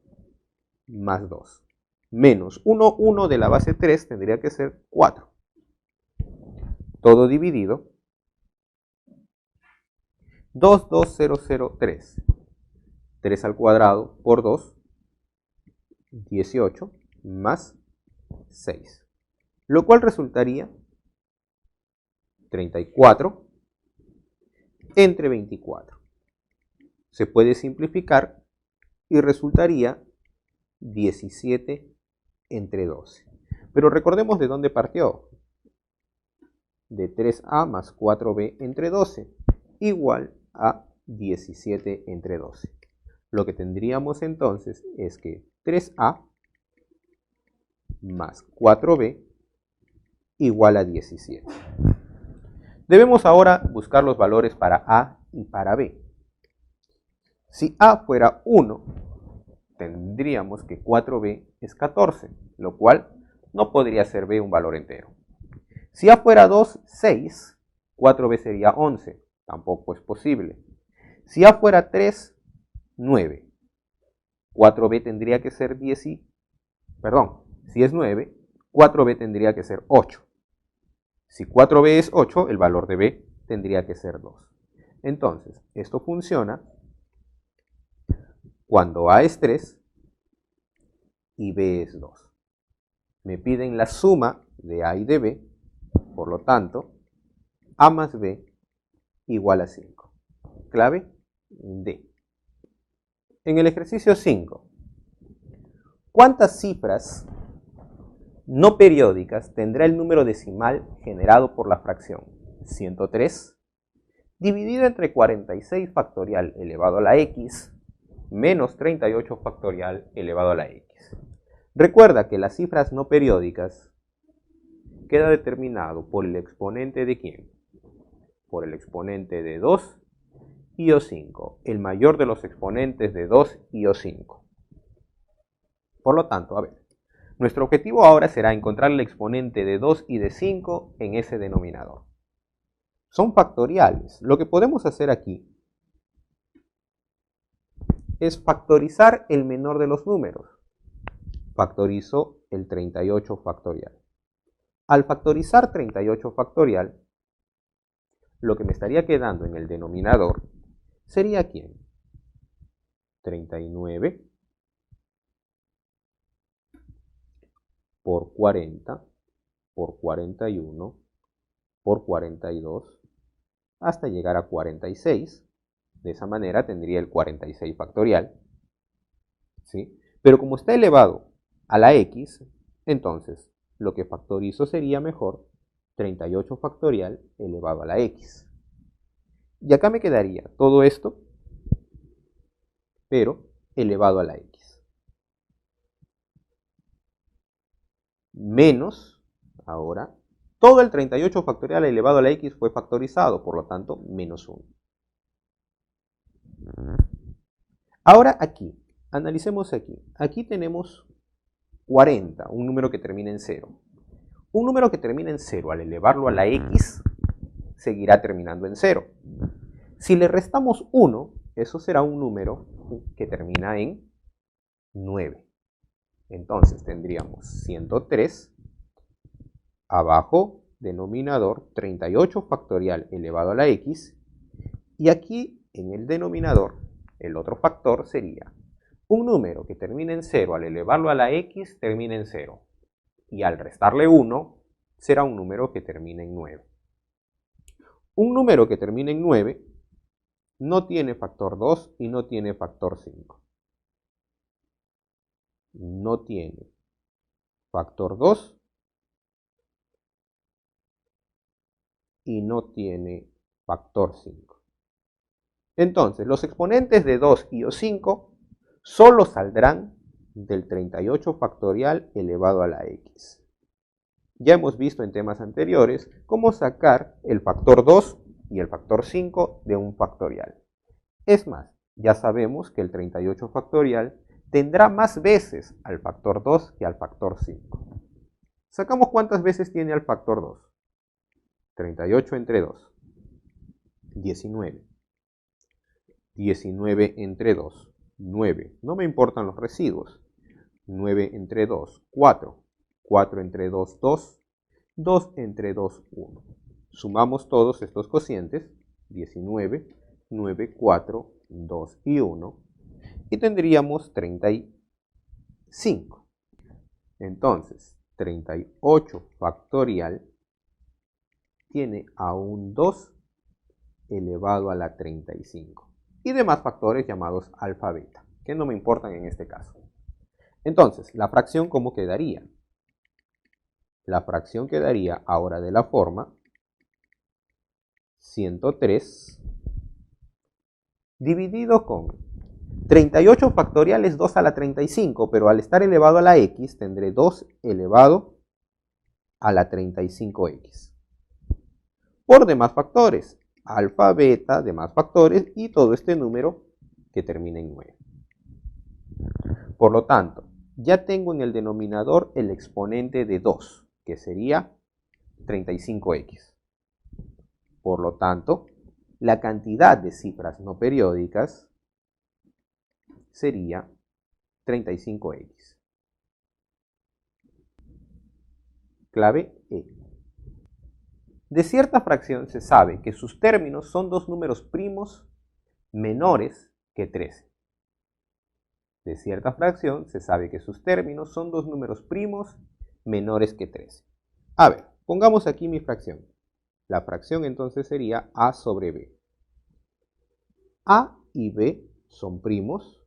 más 2. Menos 1, 1 de la base 3 tendría que ser 4. Todo dividido. 2, 2, 0, 0, 3. 3 al cuadrado por 2, 18 más 6. Lo cual resultaría 34 entre 24. Se puede simplificar y resultaría 17 entre 12. Pero recordemos de dónde partió. De 3A más 4B entre 12, igual a 17 entre 12. Lo que tendríamos entonces es que 3A más 4B igual a 17. Debemos ahora buscar los valores para A y para B. Si A fuera 1, tendríamos que 4B es 14, lo cual no podría ser B un valor entero. Si A fuera 2, 6, 4B sería 11, tampoco es posible. Si A fuera 3, 9, 4B tendría que ser 10, si es 9, 4B tendría que ser 8. Si 4B es 8, el valor de B tendría que ser 2. Entonces, esto funciona cuando A es 3 y B es 2. Me piden la suma de A y de B, por lo tanto, A más B igual a 5. Clave D. En el ejercicio 5, ¿cuántas cifras no periódicas tendrá el número decimal generado por la fracción 103 dividido entre 46 factorial elevado a la x menos 38 factorial elevado a la x? Recuerda que las cifras no periódicas queda determinado por el exponente de ¿quién? Por el exponente de 2 y o 5, el mayor de los exponentes de 2 y o 5. Por lo tanto, a ver, nuestro objetivo ahora será encontrar el exponente de 2 y de 5 en ese denominador. Son factoriales. Lo que podemos hacer aquí es factorizar el menor de los números. Factorizo el 38 factorial. Al factorizar 38 factorial, lo que me estaría quedando en el denominador sería ¿quién? 39 por 40 por 41 por 42 hasta llegar a 46. De esa manera tendría el 46 factorial. ¿Sí? Pero como está elevado a la x, entonces lo que factorizo sería mejor 38 factorial elevado a la x. Y acá me quedaría todo esto, pero elevado a la x. Menos, ahora, todo el 38 factorial elevado a la x fue factorizado, por lo tanto, menos 1. Ahora aquí, analicemos aquí. Aquí tenemos 40, un número que termina en 0. Un número que termina en 0, al elevarlo a la x, seguirá terminando en 0. Si le restamos 1, eso será un número que termina en 9. Entonces tendríamos 103, abajo, denominador, 38 factorial elevado a la x, y aquí en el denominador, el otro factor sería un número que termina en 0, al elevarlo a la x, termina en 0. Y al restarle 1, será un número que termina en 9. Un número que termina en 9 no tiene factor 2 y no tiene factor 5. No tiene factor 2 y no tiene factor 5. Entonces, los exponentes de 2 y o 5 solo saldrán del 38 factorial elevado a la x. Ya hemos visto en temas anteriores cómo sacar el factor 2 y el factor 5 de un factorial. Es más, ya sabemos que el 38 factorial tendrá más veces al factor 2 que al factor 5. Sacamos cuántas veces tiene al factor 2. 38 entre 2. 19. 19 entre 2. 9. No me importan los residuos. 9 entre 2. 4. 4 entre 2. 2. 2 entre 2. 1. Sumamos todos estos cocientes. 19, 9, 4, 2 y 1. Y tendríamos 35. Entonces, 38 factorial tiene a un 2 elevado a la 35. Y demás factores llamados alfa, beta, que no me importan en este caso. Entonces, la fracción, ¿cómo quedaría? La fracción quedaría ahora de la forma 103 dividido con 38 factorial es 2 a la 35, pero al estar elevado a la x tendré 2 elevado a la 35x. Por demás factores, alfa, beta, demás factores y todo este número que termina en 9. Por lo tanto, ya tengo en el denominador el exponente de 2, que sería 35x. Por lo tanto, la cantidad de cifras no periódicas sería 35x. Clave E. De cierta fracción se sabe que sus términos son dos números primos menores que 13. De cierta fracción se sabe que sus términos son dos números primos menores que 13. A ver, pongamos aquí mi fracción. La fracción entonces sería A sobre B. A y B son primos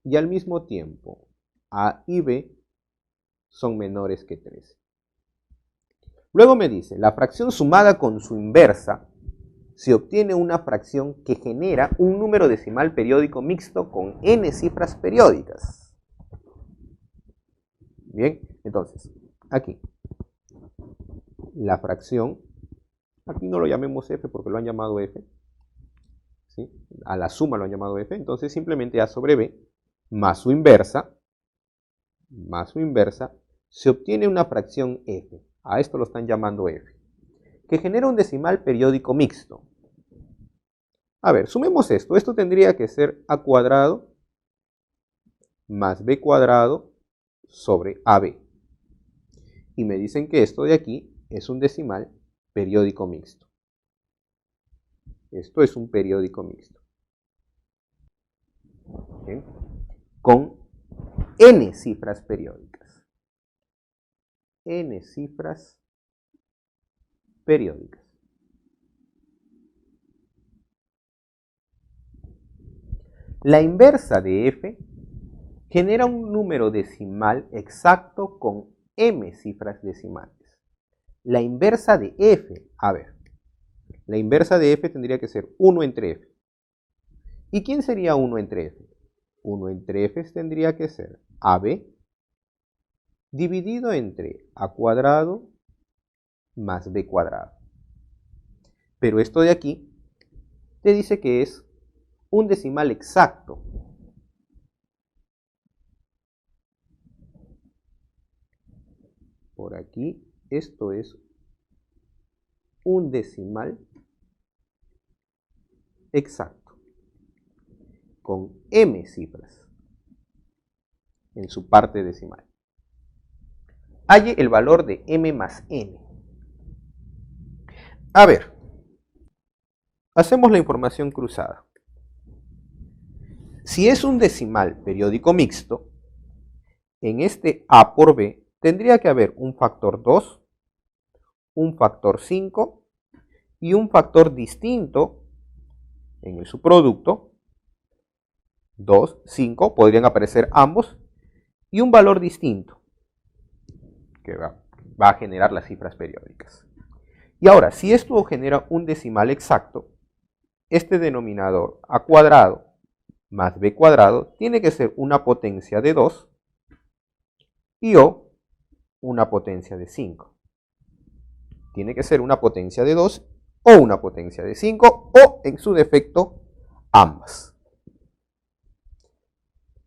y al mismo tiempo A y B son menores que 13. Luego me dice, la fracción sumada con su inversa se obtiene una fracción que genera un número decimal periódico mixto con n cifras periódicas. Bien, entonces, aquí, la fracción, aquí no lo llamemos f porque lo han llamado f, ¿sí? A la suma lo han llamado f, entonces simplemente a sobre b más su inversa, se obtiene una fracción f, a esto lo están llamando f, que genera un decimal periódico mixto. A ver, sumemos esto tendría que ser a cuadrado más b cuadrado sobre ab. Y me dicen que esto de aquí es un decimal periódico mixto. Esto es un periódico mixto. ¿Bien? Con n cifras periódicas. N cifras periódicas. La inversa de f genera un número decimal exacto con m cifras decimales. La inversa de f, a ver, la inversa de f tendría que ser 1 entre f. ¿Y quién sería 1 entre f? 1 entre f tendría que ser ab dividido entre a cuadrado más b cuadrado. Pero esto de aquí te dice que es un decimal exacto. Por aquí, esto es un decimal exacto, con m cifras en su parte decimal. Halle el valor de m más n. A ver, hacemos la información cruzada. Si es un decimal periódico mixto, en este a por b tendría que haber un factor 2, un factor 5 y un factor distinto en el subproducto. 2, 5, podrían aparecer ambos, y un valor distinto que va a generar las cifras periódicas. Y ahora, si esto genera un decimal exacto, este denominador a cuadrado más b cuadrado tiene que ser una potencia de 2 y o una potencia de 5. Tiene que ser una potencia de 2 o una potencia de 5 o, en su defecto, ambas.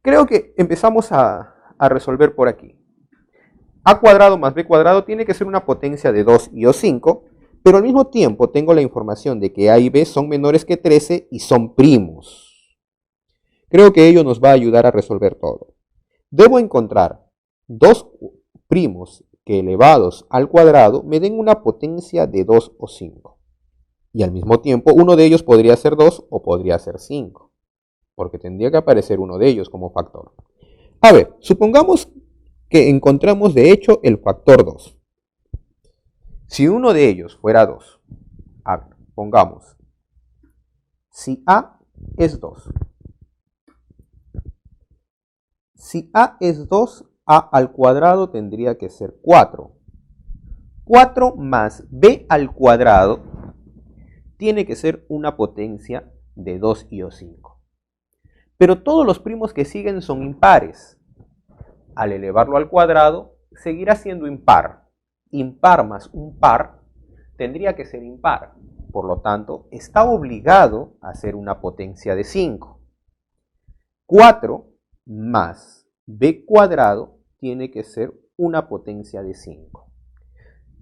Creo que empezamos a resolver por aquí. A cuadrado más b cuadrado tiene que ser una potencia de 2 y o 5, pero al mismo tiempo tengo la información de que a y b son menores que 13 y son primos. Creo que ello nos va a ayudar a resolver todo. Debo encontrar dos primos que elevados al cuadrado me den una potencia de 2 o 5. Y al mismo tiempo uno de ellos podría ser 2 o podría ser 5, porque tendría que aparecer uno de ellos como factor. A ver, supongamos que encontramos de hecho el factor 2. Si uno de ellos fuera 2, a ver, pongamos, si a es 2. Si a es 2, a al cuadrado tendría que ser 4. 4 más b al cuadrado tiene que ser una potencia de 2 y o 5. Pero todos los primos que siguen son impares. Al elevarlo al cuadrado, seguirá siendo impar. Impar más un par tendría que ser impar. Por lo tanto, está obligado a ser una potencia de 5. 4 más b cuadrado tiene que ser una potencia de 5.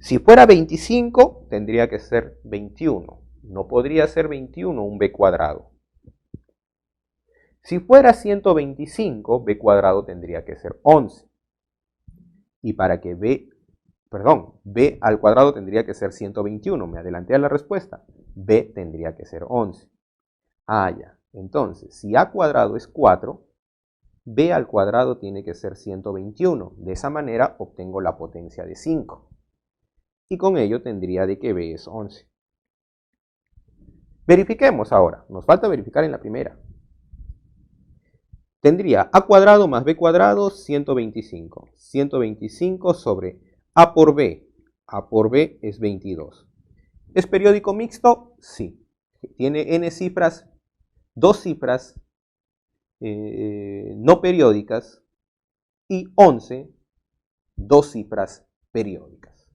Si fuera 25, tendría que ser 21. No podría ser 21 un b cuadrado. Si fuera 125, b cuadrado tendría que ser 11. Y para que b al cuadrado tendría que ser 121. Me adelanté a la respuesta. b tendría que ser 11. Ah, ya. Entonces, si a cuadrado es 4, b al cuadrado tiene que ser 121. De esa manera obtengo la potencia de 5. Y con ello tendría de que b es 11. Verifiquemos ahora. Nos falta verificar en la primera. Tendría a cuadrado más b cuadrado 125. 125 sobre a por b. A por b es 22. ¿Es periódico mixto? Sí. Tiene n cifras, 2 cifras no periódicas y 11, 2 cifras periódicas.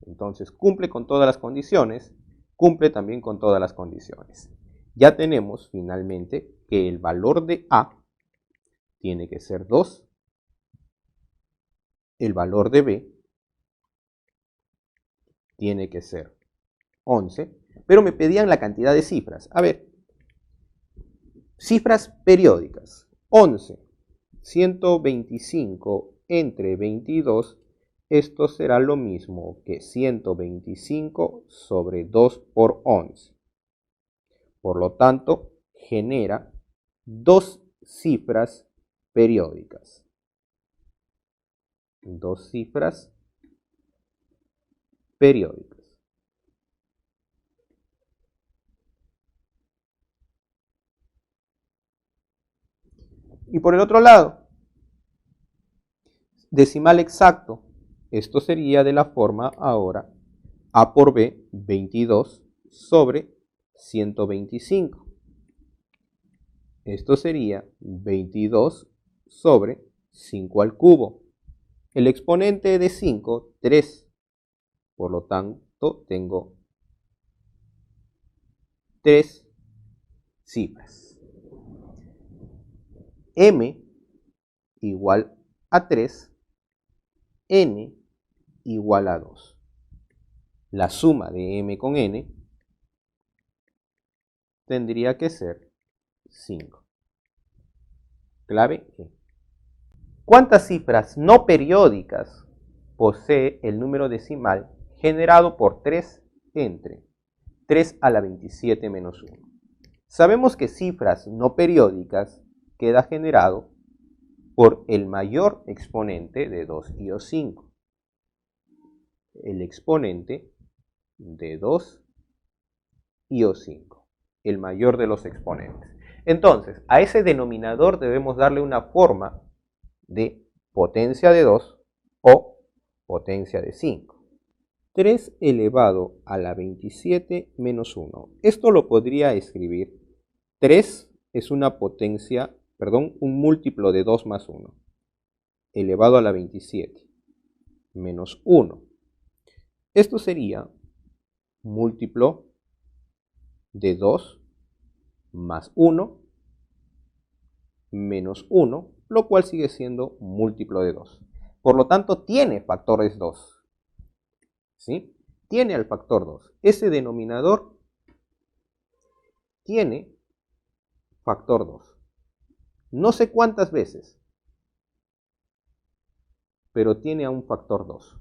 Entonces cumple con todas las condiciones, cumple también con todas las condiciones. Ya tenemos finalmente que el valor de a tiene que ser 2, el valor de b tiene que ser 11, pero me pedían la cantidad de cifras. A ver, cifras periódicas. 11, 125 entre 22, esto será lo mismo que 125 sobre 2 por 11. Por lo tanto, genera 2 cifras periódicas. 2 cifras periódicas. Y por el otro lado, decimal exacto. Esto sería de la forma ahora a por b 22 sobre 125. Esto sería 22 sobre 5 al cubo. El exponente de 5, 3. Por lo tanto, tengo 3 cifras. M igual a 3, n igual a 2. La suma de m con n tendría que ser 5. Clave E. ¿Cuántas cifras no periódicas posee el número decimal generado por 3 entre 3 a la 27 menos 1? Sabemos que cifras no periódicas queda generado por el mayor exponente de 2 y o 5. El exponente de 2 y o 5. El mayor de los exponentes. Entonces, a ese denominador debemos darle una forma de potencia de 2 o potencia de 5. 3 elevado a la 27 menos 1. Esto lo podría escribir. 3 es una potencia, un múltiplo de 2 más 1, elevado a la 27, menos 1. Esto sería múltiplo de 2 más 1, menos 1, lo cual sigue siendo múltiplo de 2. Por lo tanto, tiene factores 2. ¿Sí? Tiene al factor 2. Ese denominador tiene factor 2. No sé cuántas veces, pero tiene a un factor 2.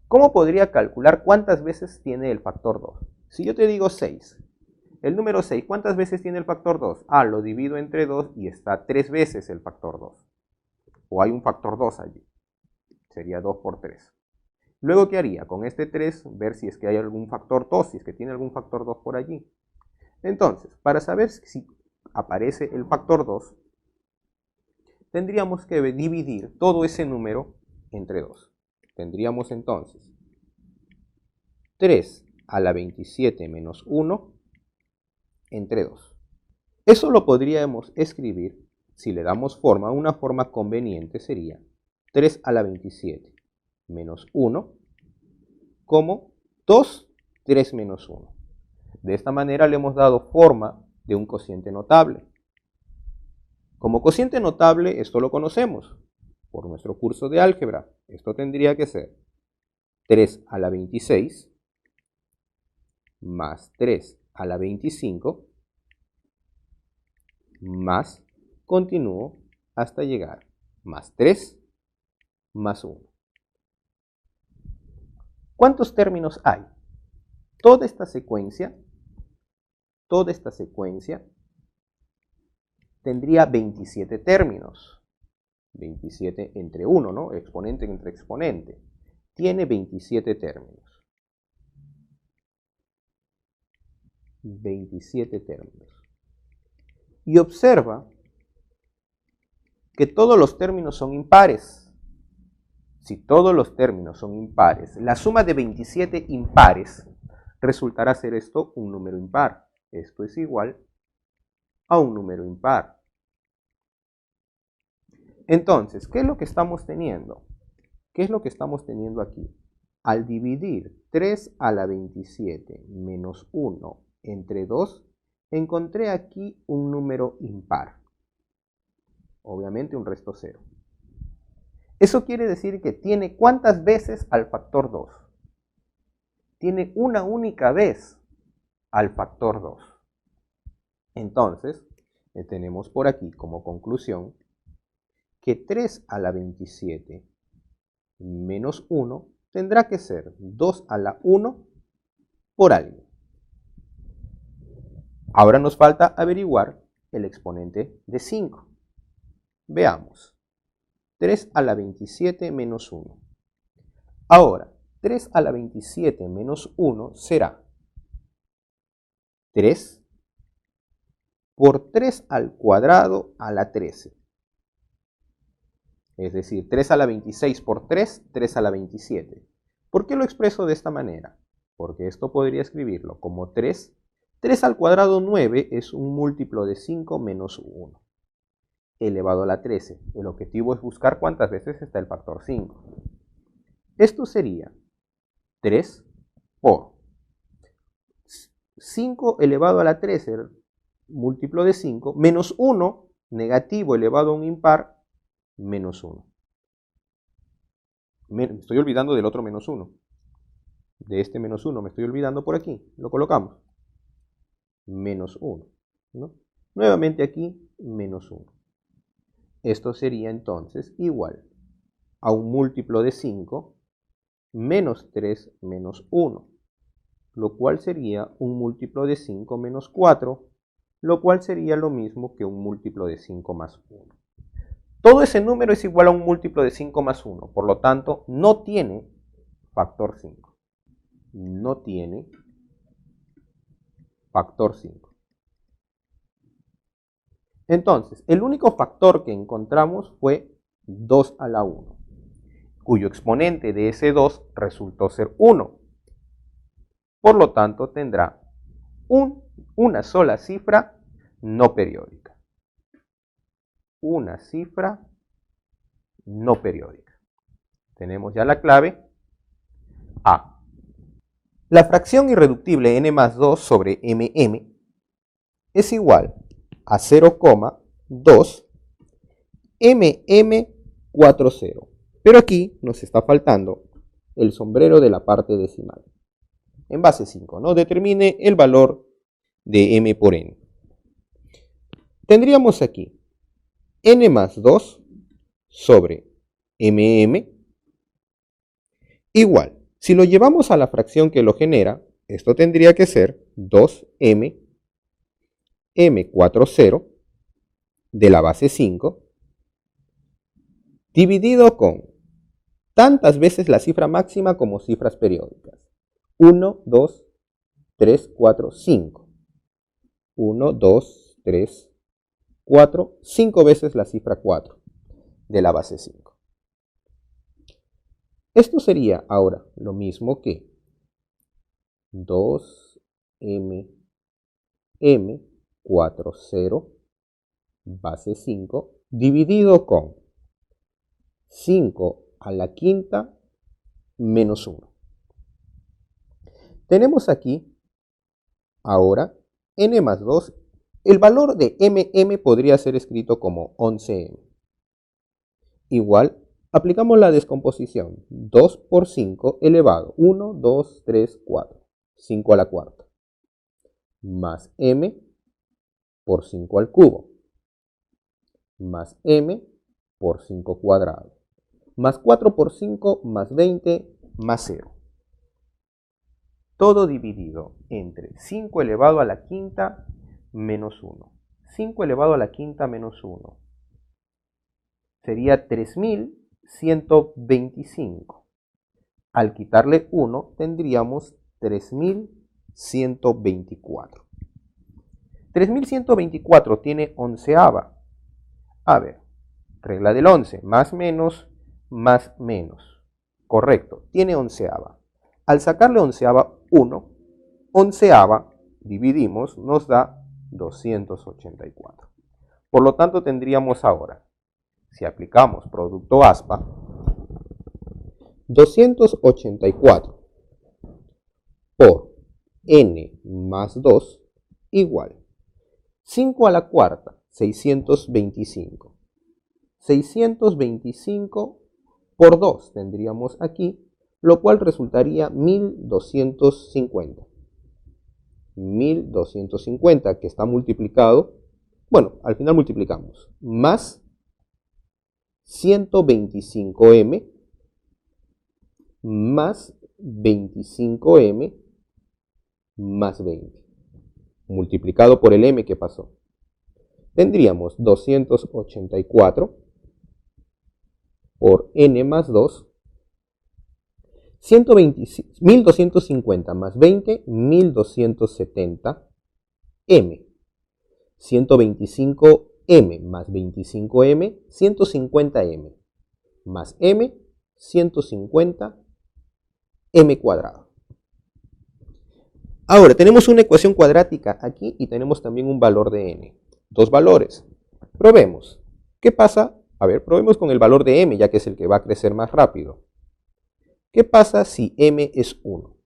¿Cómo podría calcular cuántas veces tiene el factor 2? Si yo te digo 6, el número 6, ¿cuántas veces tiene el factor 2? Ah, lo divido entre 2 y está 3 veces el factor 2. O hay un factor 2 allí. Sería 2 por 3. Luego, ¿qué haría? Con este 3, ver si es que hay algún factor 2, si es que tiene algún factor 2 por allí. Entonces, para saber si aparece el factor 2, tendríamos que dividir todo ese número entre 2. Tendríamos entonces 3 a la 27 menos 1 entre 2. Eso lo podríamos escribir, si le damos forma, una forma conveniente sería 3 a la 27 menos 1 como 2, 3 menos 1. De esta manera le hemos dado forma de un cociente notable. Como cociente notable, esto lo conocemos por nuestro curso de álgebra. Esto tendría que ser 3 a la 26 más 3 a la 25 más, continúo hasta llegar, más 3 más 1. ¿Cuántos términos hay? Toda esta secuencia tendría 27 términos. 27 entre 1, ¿no? Exponente entre exponente. Tiene 27 términos. 27 términos. Y observa que todos los términos son impares. Si todos los términos son impares, la suma de 27 impares resultará ser esto un número impar. Esto es igual a un número impar. Entonces, ¿qué es lo que estamos teniendo? ¿Qué es lo que estamos teniendo aquí? Al dividir 3 a la 27 menos 1 entre 2, encontré aquí un número impar. Obviamente un resto 0. Eso quiere decir que tiene ¿cuántas veces al factor 2? Tiene una única vez al factor 2. Entonces, tenemos por aquí como conclusión que 3 a la 27 menos 1 tendrá que ser 2 a la 1 por alguien. Ahora nos falta averiguar el exponente de 5. Veamos. 3 a la 27 menos 1. Ahora, 3 a la 27 menos 1 será 3 por 3 al cuadrado a la 13. Es decir, 3 a la 26 por 3, 3 a la 27. ¿Por qué lo expreso de esta manera? Porque esto podría escribirlo como 3. 3 al cuadrado 9 es un múltiplo de 5 menos 1. Elevado a la 13. El objetivo es buscar cuántas veces está el factor 5. Esto sería 3 por 5 elevado a la 13. múltiplo de 5, menos 1, negativo elevado a un impar, menos 1. Me estoy olvidando del otro menos 1. De este menos 1 me estoy olvidando por aquí. Lo colocamos. Menos 1. ¿No? Nuevamente aquí, menos 1. Esto sería entonces igual a un múltiplo de 5 menos 3 menos 1, lo cual sería un múltiplo de 5 menos 4, lo cual sería lo mismo que un múltiplo de 5 más 1. Todo ese número es igual a un múltiplo de 5 más 1, por lo tanto no tiene factor 5. No tiene factor 5. Entonces, el único factor que encontramos fue 2 a la 1, cuyo exponente de ese 2 resultó ser 1. Por lo tanto, tendrá una sola cifra no periódica. Una cifra no periódica. Tenemos ya la clave A. La fracción irreductible n más 2 sobre mm es igual a 0,2 mm40. Pero aquí nos está faltando el sombrero de la parte decimal. En base 5, ¿no? Determine el valor de m por n. Tendríamos aquí n más 2 sobre mm igual. Si lo llevamos a la fracción que lo genera, esto tendría que ser 2m m40 de la base 5 dividido con tantas veces la cifra máxima como cifras periódicas. 1, 2, 3, 4, 5. 1, 2, 3, 4, 5 veces la cifra 4 de la base 5. Esto sería ahora lo mismo que 2m m40 base 5 dividido con 5 a la quinta menos 1. Tenemos aquí ahora n más 2. El valor de mm podría ser escrito como 11m. Igual, aplicamos la descomposición. 2 por 5 elevado. 1, 2, 3, 4. 5 a la cuarta. Más m por 5 al cubo. Más m por 5 cuadrado. Más 4 por 5 más 20 más 0. Todo dividido entre 5 elevado a la quinta menos 1. 5 elevado a la quinta menos 1. Sería 3125. Al quitarle 1 tendríamos 3124. 3124 tiene onceava. A ver, regla del 11, más menos, más menos. Correcto, tiene onceava. Al sacarle onceava 1, onceava dividimos, nos da 284. Por lo tanto tendríamos ahora, si aplicamos producto aspa, 284 por n más 2 igual 5 a la cuarta, 625. 625 por 2 tendríamos aquí, lo cual resultaría 1250. 1250 que está multiplicado, bueno, al final multiplicamos, más 125m más 25m más 20, multiplicado por el m que pasó. Tendríamos 284 por n más 2, 1250 más 20, 1270 m. 125m más 25m, 150m. Más m, 150 m cuadrado. Ahora, tenemos una ecuación cuadrática aquí y tenemos también un valor de n. Dos valores. Probemos. ¿Qué pasa? A ver, probemos con el valor de m, ya que es el que va a crecer más rápido. ¿Qué pasa si m es 1?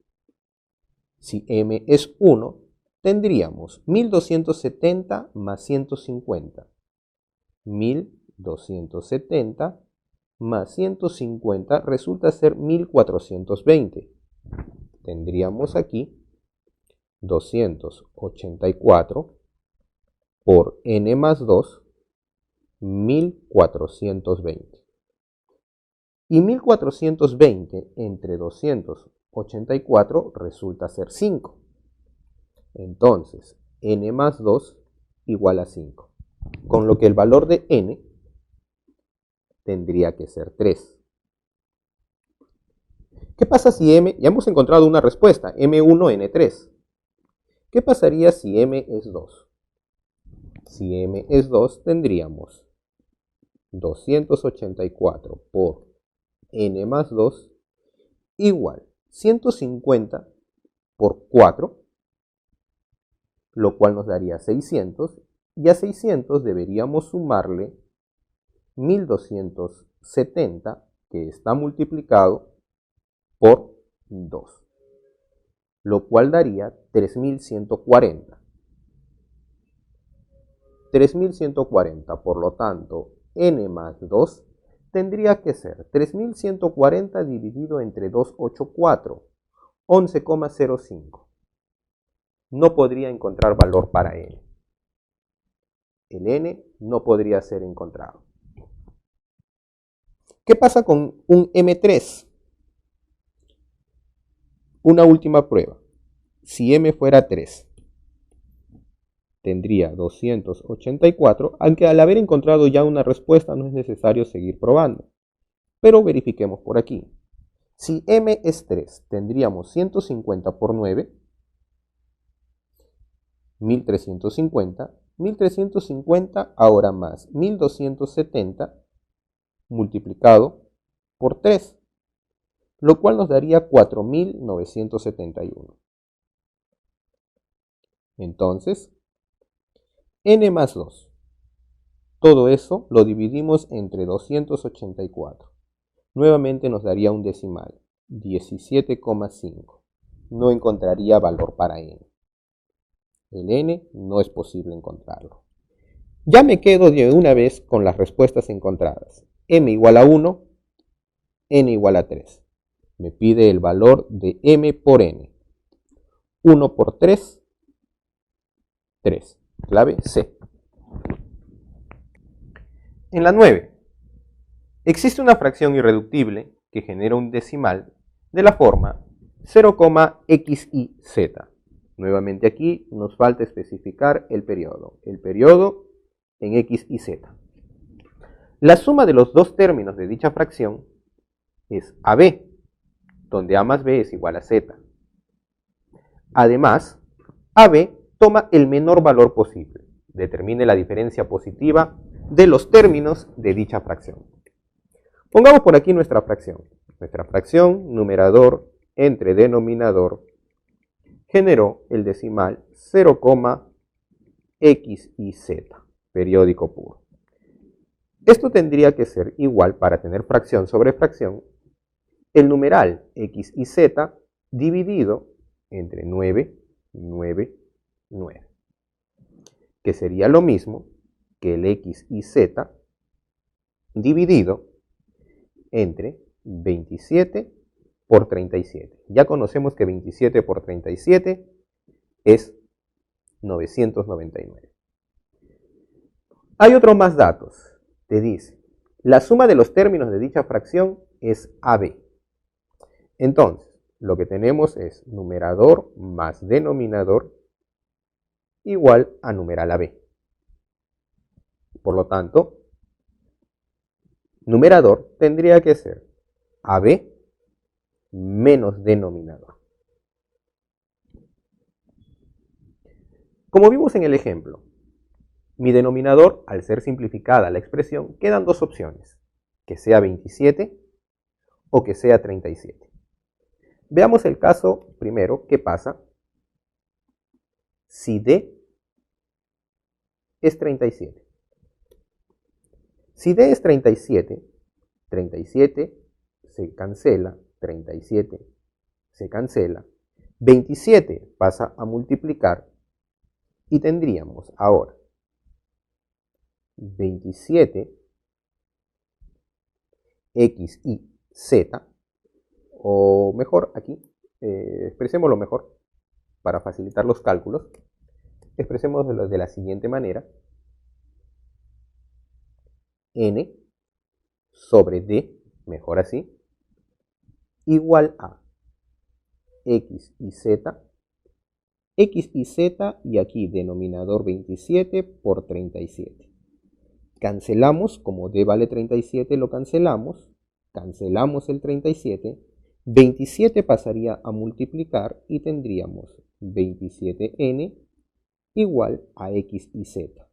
Si m es 1, tendríamos 1270 más 150. 1270 más 150 resulta ser 1420. Tendríamos aquí 284 por n más 2, 1420. Y 1420 entre 284 resulta ser 5. Entonces, n más 2 igual a 5. Con lo que el valor de n tendría que ser 3. ¿Qué pasa si m, ya hemos encontrado una respuesta, m1, n3. ¿Qué pasaría si m es 2? Si m es 2, tendríamos 284 por n más 2 igual 150 por 4, lo cual nos daría 600, y a 600 deberíamos sumarle 1270, que está multiplicado por 2, lo cual daría 3140. 3140, por lo tanto, n más 2 tendría que ser 3140 dividido entre 284, 11,05. No podría encontrar valor para n. El n no podría ser encontrado. ¿Qué pasa con un m3? Una última prueba. Si m fuera 3, tendría 284, aunque al haber encontrado ya una respuesta no es necesario seguir probando. Pero verifiquemos por aquí. Si m es 3, tendríamos 150 por 9, 1350, 1350 ahora más 1270 multiplicado por 3, lo cual nos daría 4971. Entonces, n más 2. Todo eso lo dividimos entre 284. Nuevamente nos daría un decimal, 17,5. No encontraría valor para n. El n no es posible encontrarlo. Ya me quedo de una vez con las respuestas encontradas. M igual a 1, n igual a 3. Me pide el valor de m por n. 1 por 3, 3. Clave C. En la 9, existe una fracción irreductible que genera un decimal de la forma 0,xiz. Nuevamente aquí nos falta especificar el periodo. El periodo en x y z. La suma de los dos términos de dicha fracción es AB, donde A más B es igual a Z. Además, AB toma el menor valor posible. Determine la diferencia positiva de los términos de dicha fracción. Pongamos por aquí nuestra fracción. Nuestra fracción, numerador entre denominador, generó el decimal 0,xiz, periódico puro. Esto tendría que ser igual, para tener fracción sobre fracción, el numeral x y z dividido entre 9, 9, 9, que sería lo mismo que el x y z dividido entre 27 por 37. Ya conocemos que 27 por 37 es 999. Hay otros más datos. Te dice, la suma de los términos de dicha fracción es AB. Entonces, lo que tenemos es numerador más denominador igual a numeral AB. Por lo tanto, numerador tendría que ser AB menos denominador. Como vimos en el ejemplo, mi denominador, al ser simplificada la expresión, quedan dos opciones, que sea 27 o que sea 37. Veamos el caso primero, ¿qué pasa si D es 37? Si D es 37, 37 se cancela, 37 se cancela, 27 pasa a multiplicar Y tendríamos ahora 27 x y z, o mejor aquí, expresémoslo mejor para facilitar los cálculos. Expresémoslo de la siguiente manera: n sobre d, mejor así, igual a x y z, y aquí denominador 27 por 37. Cancelamos, como d vale 37, lo cancelamos el 37, 27 pasaría a multiplicar y tendríamos 27n igual a x y z.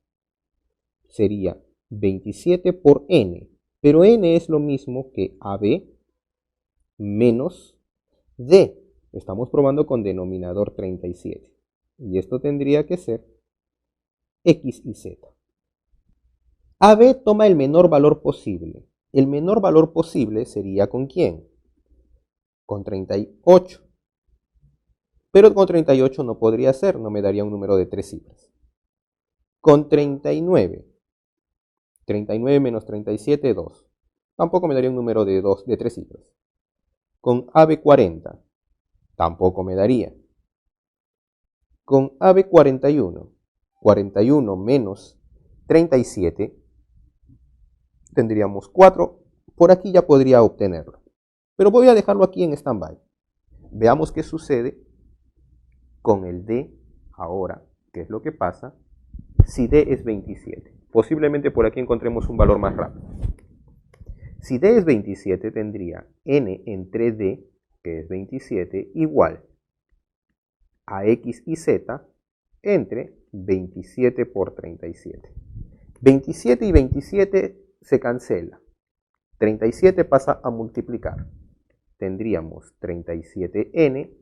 Sería 27 por n, pero n es lo mismo que AB menos d. Estamos probando con denominador 37. Y esto tendría que ser x y z. AB toma el menor valor posible. El menor valor posible sería ¿con quién? Con 38. Pero con 38 no podría ser, no me daría un número de 3 cifras. Con 39. 39 menos 37, 2. Tampoco me daría un número de 3 cifras. Con AB 40. Tampoco me daría. Con AB 41. 41 menos 37. Tendríamos 4. Por aquí ya podría obtenerlo. Pero voy a dejarlo aquí en stand-by. Veamos qué sucede con el D ahora. ¿Qué es lo que pasa si D es 27? Posiblemente por aquí encontremos un valor más rápido. Si D es 27, tendría N entre D, que es 27, igual a X y Z entre 27 por 37. 27 y 27 se cancela. 37 pasa a multiplicar. Tendríamos 37n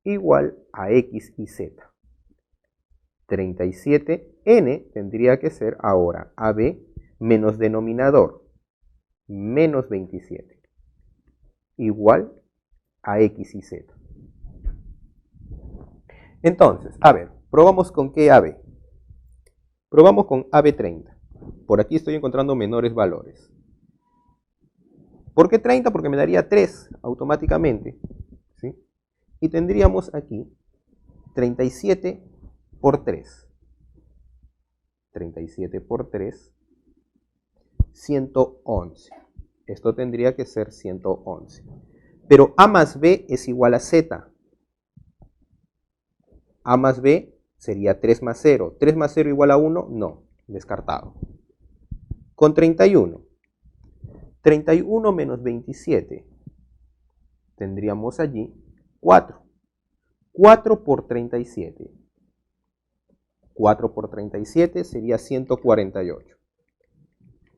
igual a X y Z. 37n tendría que ser ahora AB menos denominador, menos 27, igual a X y Z. Entonces, a ver, probamos con qué AB. Probamos con AB 30. Por aquí estoy encontrando menores valores. ¿Por qué 30? Porque me daría 3 automáticamente, ¿sí? Y tendríamos aquí 37 por 3. 37 por 3, 111. Esto tendría que ser 111. Pero A más B es igual a Z. A más B sería 3 más 0. ¿3 más 0 igual a 1? No, descartado. Con 31. 31 menos 27. Tendríamos allí 4. 4 por 37. 4 por 37 sería 148.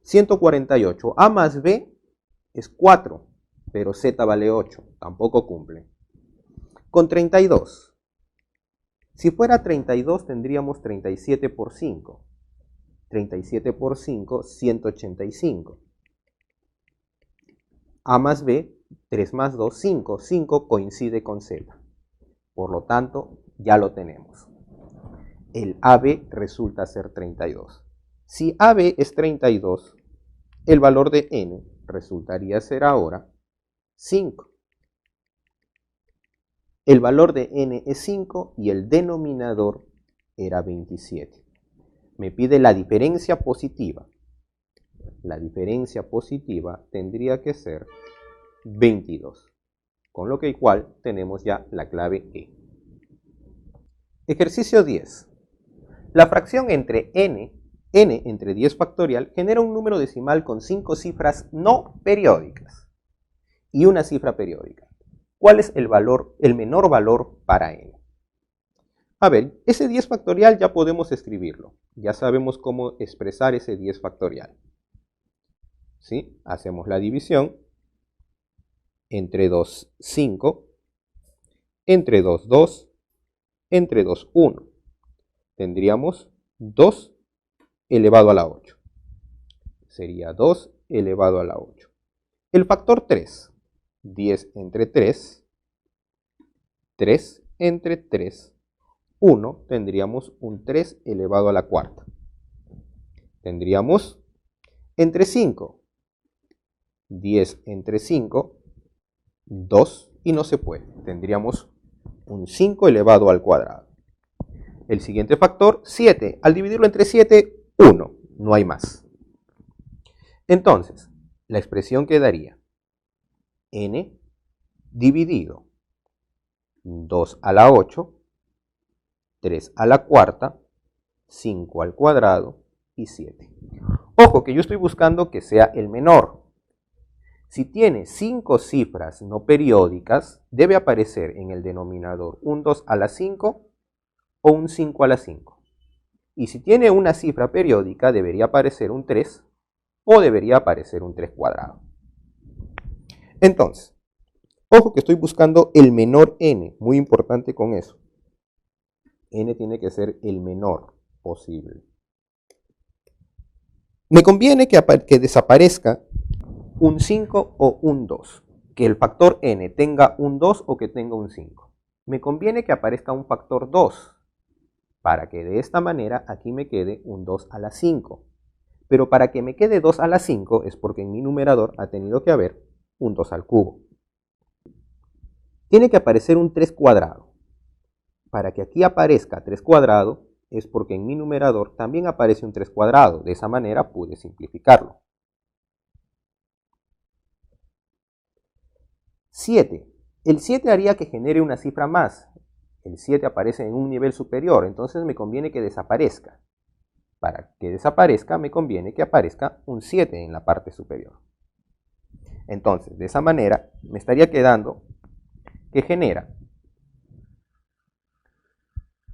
148. A más B es 4, pero Z vale 8. Tampoco cumple. Con 32. Si fuera 32 tendríamos 37 por 5. 37 por 5, 185. A más B, 3 más 2, 5. 5 coincide con Z. Por lo tanto, ya lo tenemos. El AB resulta ser 32. Si AB es 32, el valor de N resultaría ser ahora 5. El valor de N es 5 y el denominador era 27. Me pide la diferencia positiva. La diferencia positiva tendría que ser 22. Con lo que igual tenemos ya la clave E. Ejercicio 10. La fracción entre n entre 10 factorial genera un número decimal con 5 cifras no periódicas y una cifra periódica. ¿Cuál es el menor valor para n? A ver, ese 10 factorial ya podemos escribirlo. Ya sabemos cómo expresar ese 10 factorial. ¿Sí? Hacemos la división. Entre 2, 5. Entre 2, 2. Entre 2, 1. Tendríamos 2 elevado a la 8. Sería 2 elevado a la 8. El factor 3. 10 entre 3. 3 entre 3. 1, tendríamos un 3 elevado a la cuarta. Tendríamos entre 5, 10 entre 5, 2, y no se puede. Tendríamos un 5 elevado al cuadrado. El siguiente factor, 7. Al dividirlo entre 7, 1. No hay más. Entonces, la expresión quedaría n dividido 2 a la 8, 3 a la cuarta, 5 al cuadrado y 7. Ojo que yo estoy buscando que sea el menor. Si tiene 5 cifras no periódicas, debe aparecer en el denominador un 2 a la 5 o un 5 a la 5. Y si tiene una cifra periódica, debería aparecer un 3 o debería aparecer un 3 cuadrado. Entonces, ojo que estoy buscando el menor n, muy importante con eso. N tiene que ser el menor posible. Me conviene que desaparezca un 5 o un 2, que el factor n tenga un 2 o que tenga un 5. Me conviene que aparezca un factor 2, para que de esta manera aquí me quede un 2 a la 5. Pero para que me quede 2 a la 5 es porque en mi numerador ha tenido que haber un 2 al cubo. Tiene que aparecer un 3 cuadrado. Para que aquí aparezca 3 cuadrado es porque en mi numerador también aparece un 3 cuadrado. De esa manera pude simplificarlo. 7. El 7 haría que genere una cifra más. El 7 aparece en un nivel superior, entonces me conviene que desaparezca. Para que desaparezca me conviene que aparezca un 7 en la parte superior. Entonces, de esa manera me estaría quedando que genera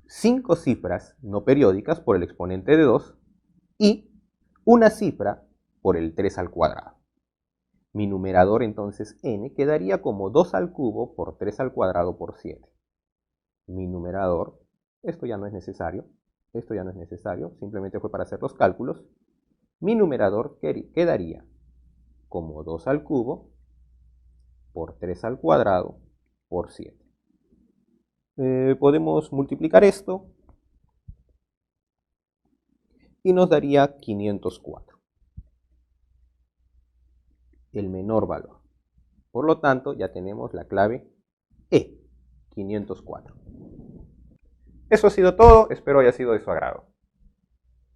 5 cifras no periódicas por el exponente de 2 y una cifra por el 3 al cuadrado. Mi numerador entonces n quedaría como 2 al cubo por 3 al cuadrado por 7. Mi numerador, esto ya no es necesario, simplemente fue para hacer los cálculos. Mi numerador quedaría como 2 al cubo por 3 al cuadrado por 7. Podemos multiplicar esto y nos daría 504, el menor valor. Por lo tanto, ya tenemos la clave E, 504. Eso ha sido todo, espero haya sido de su agrado.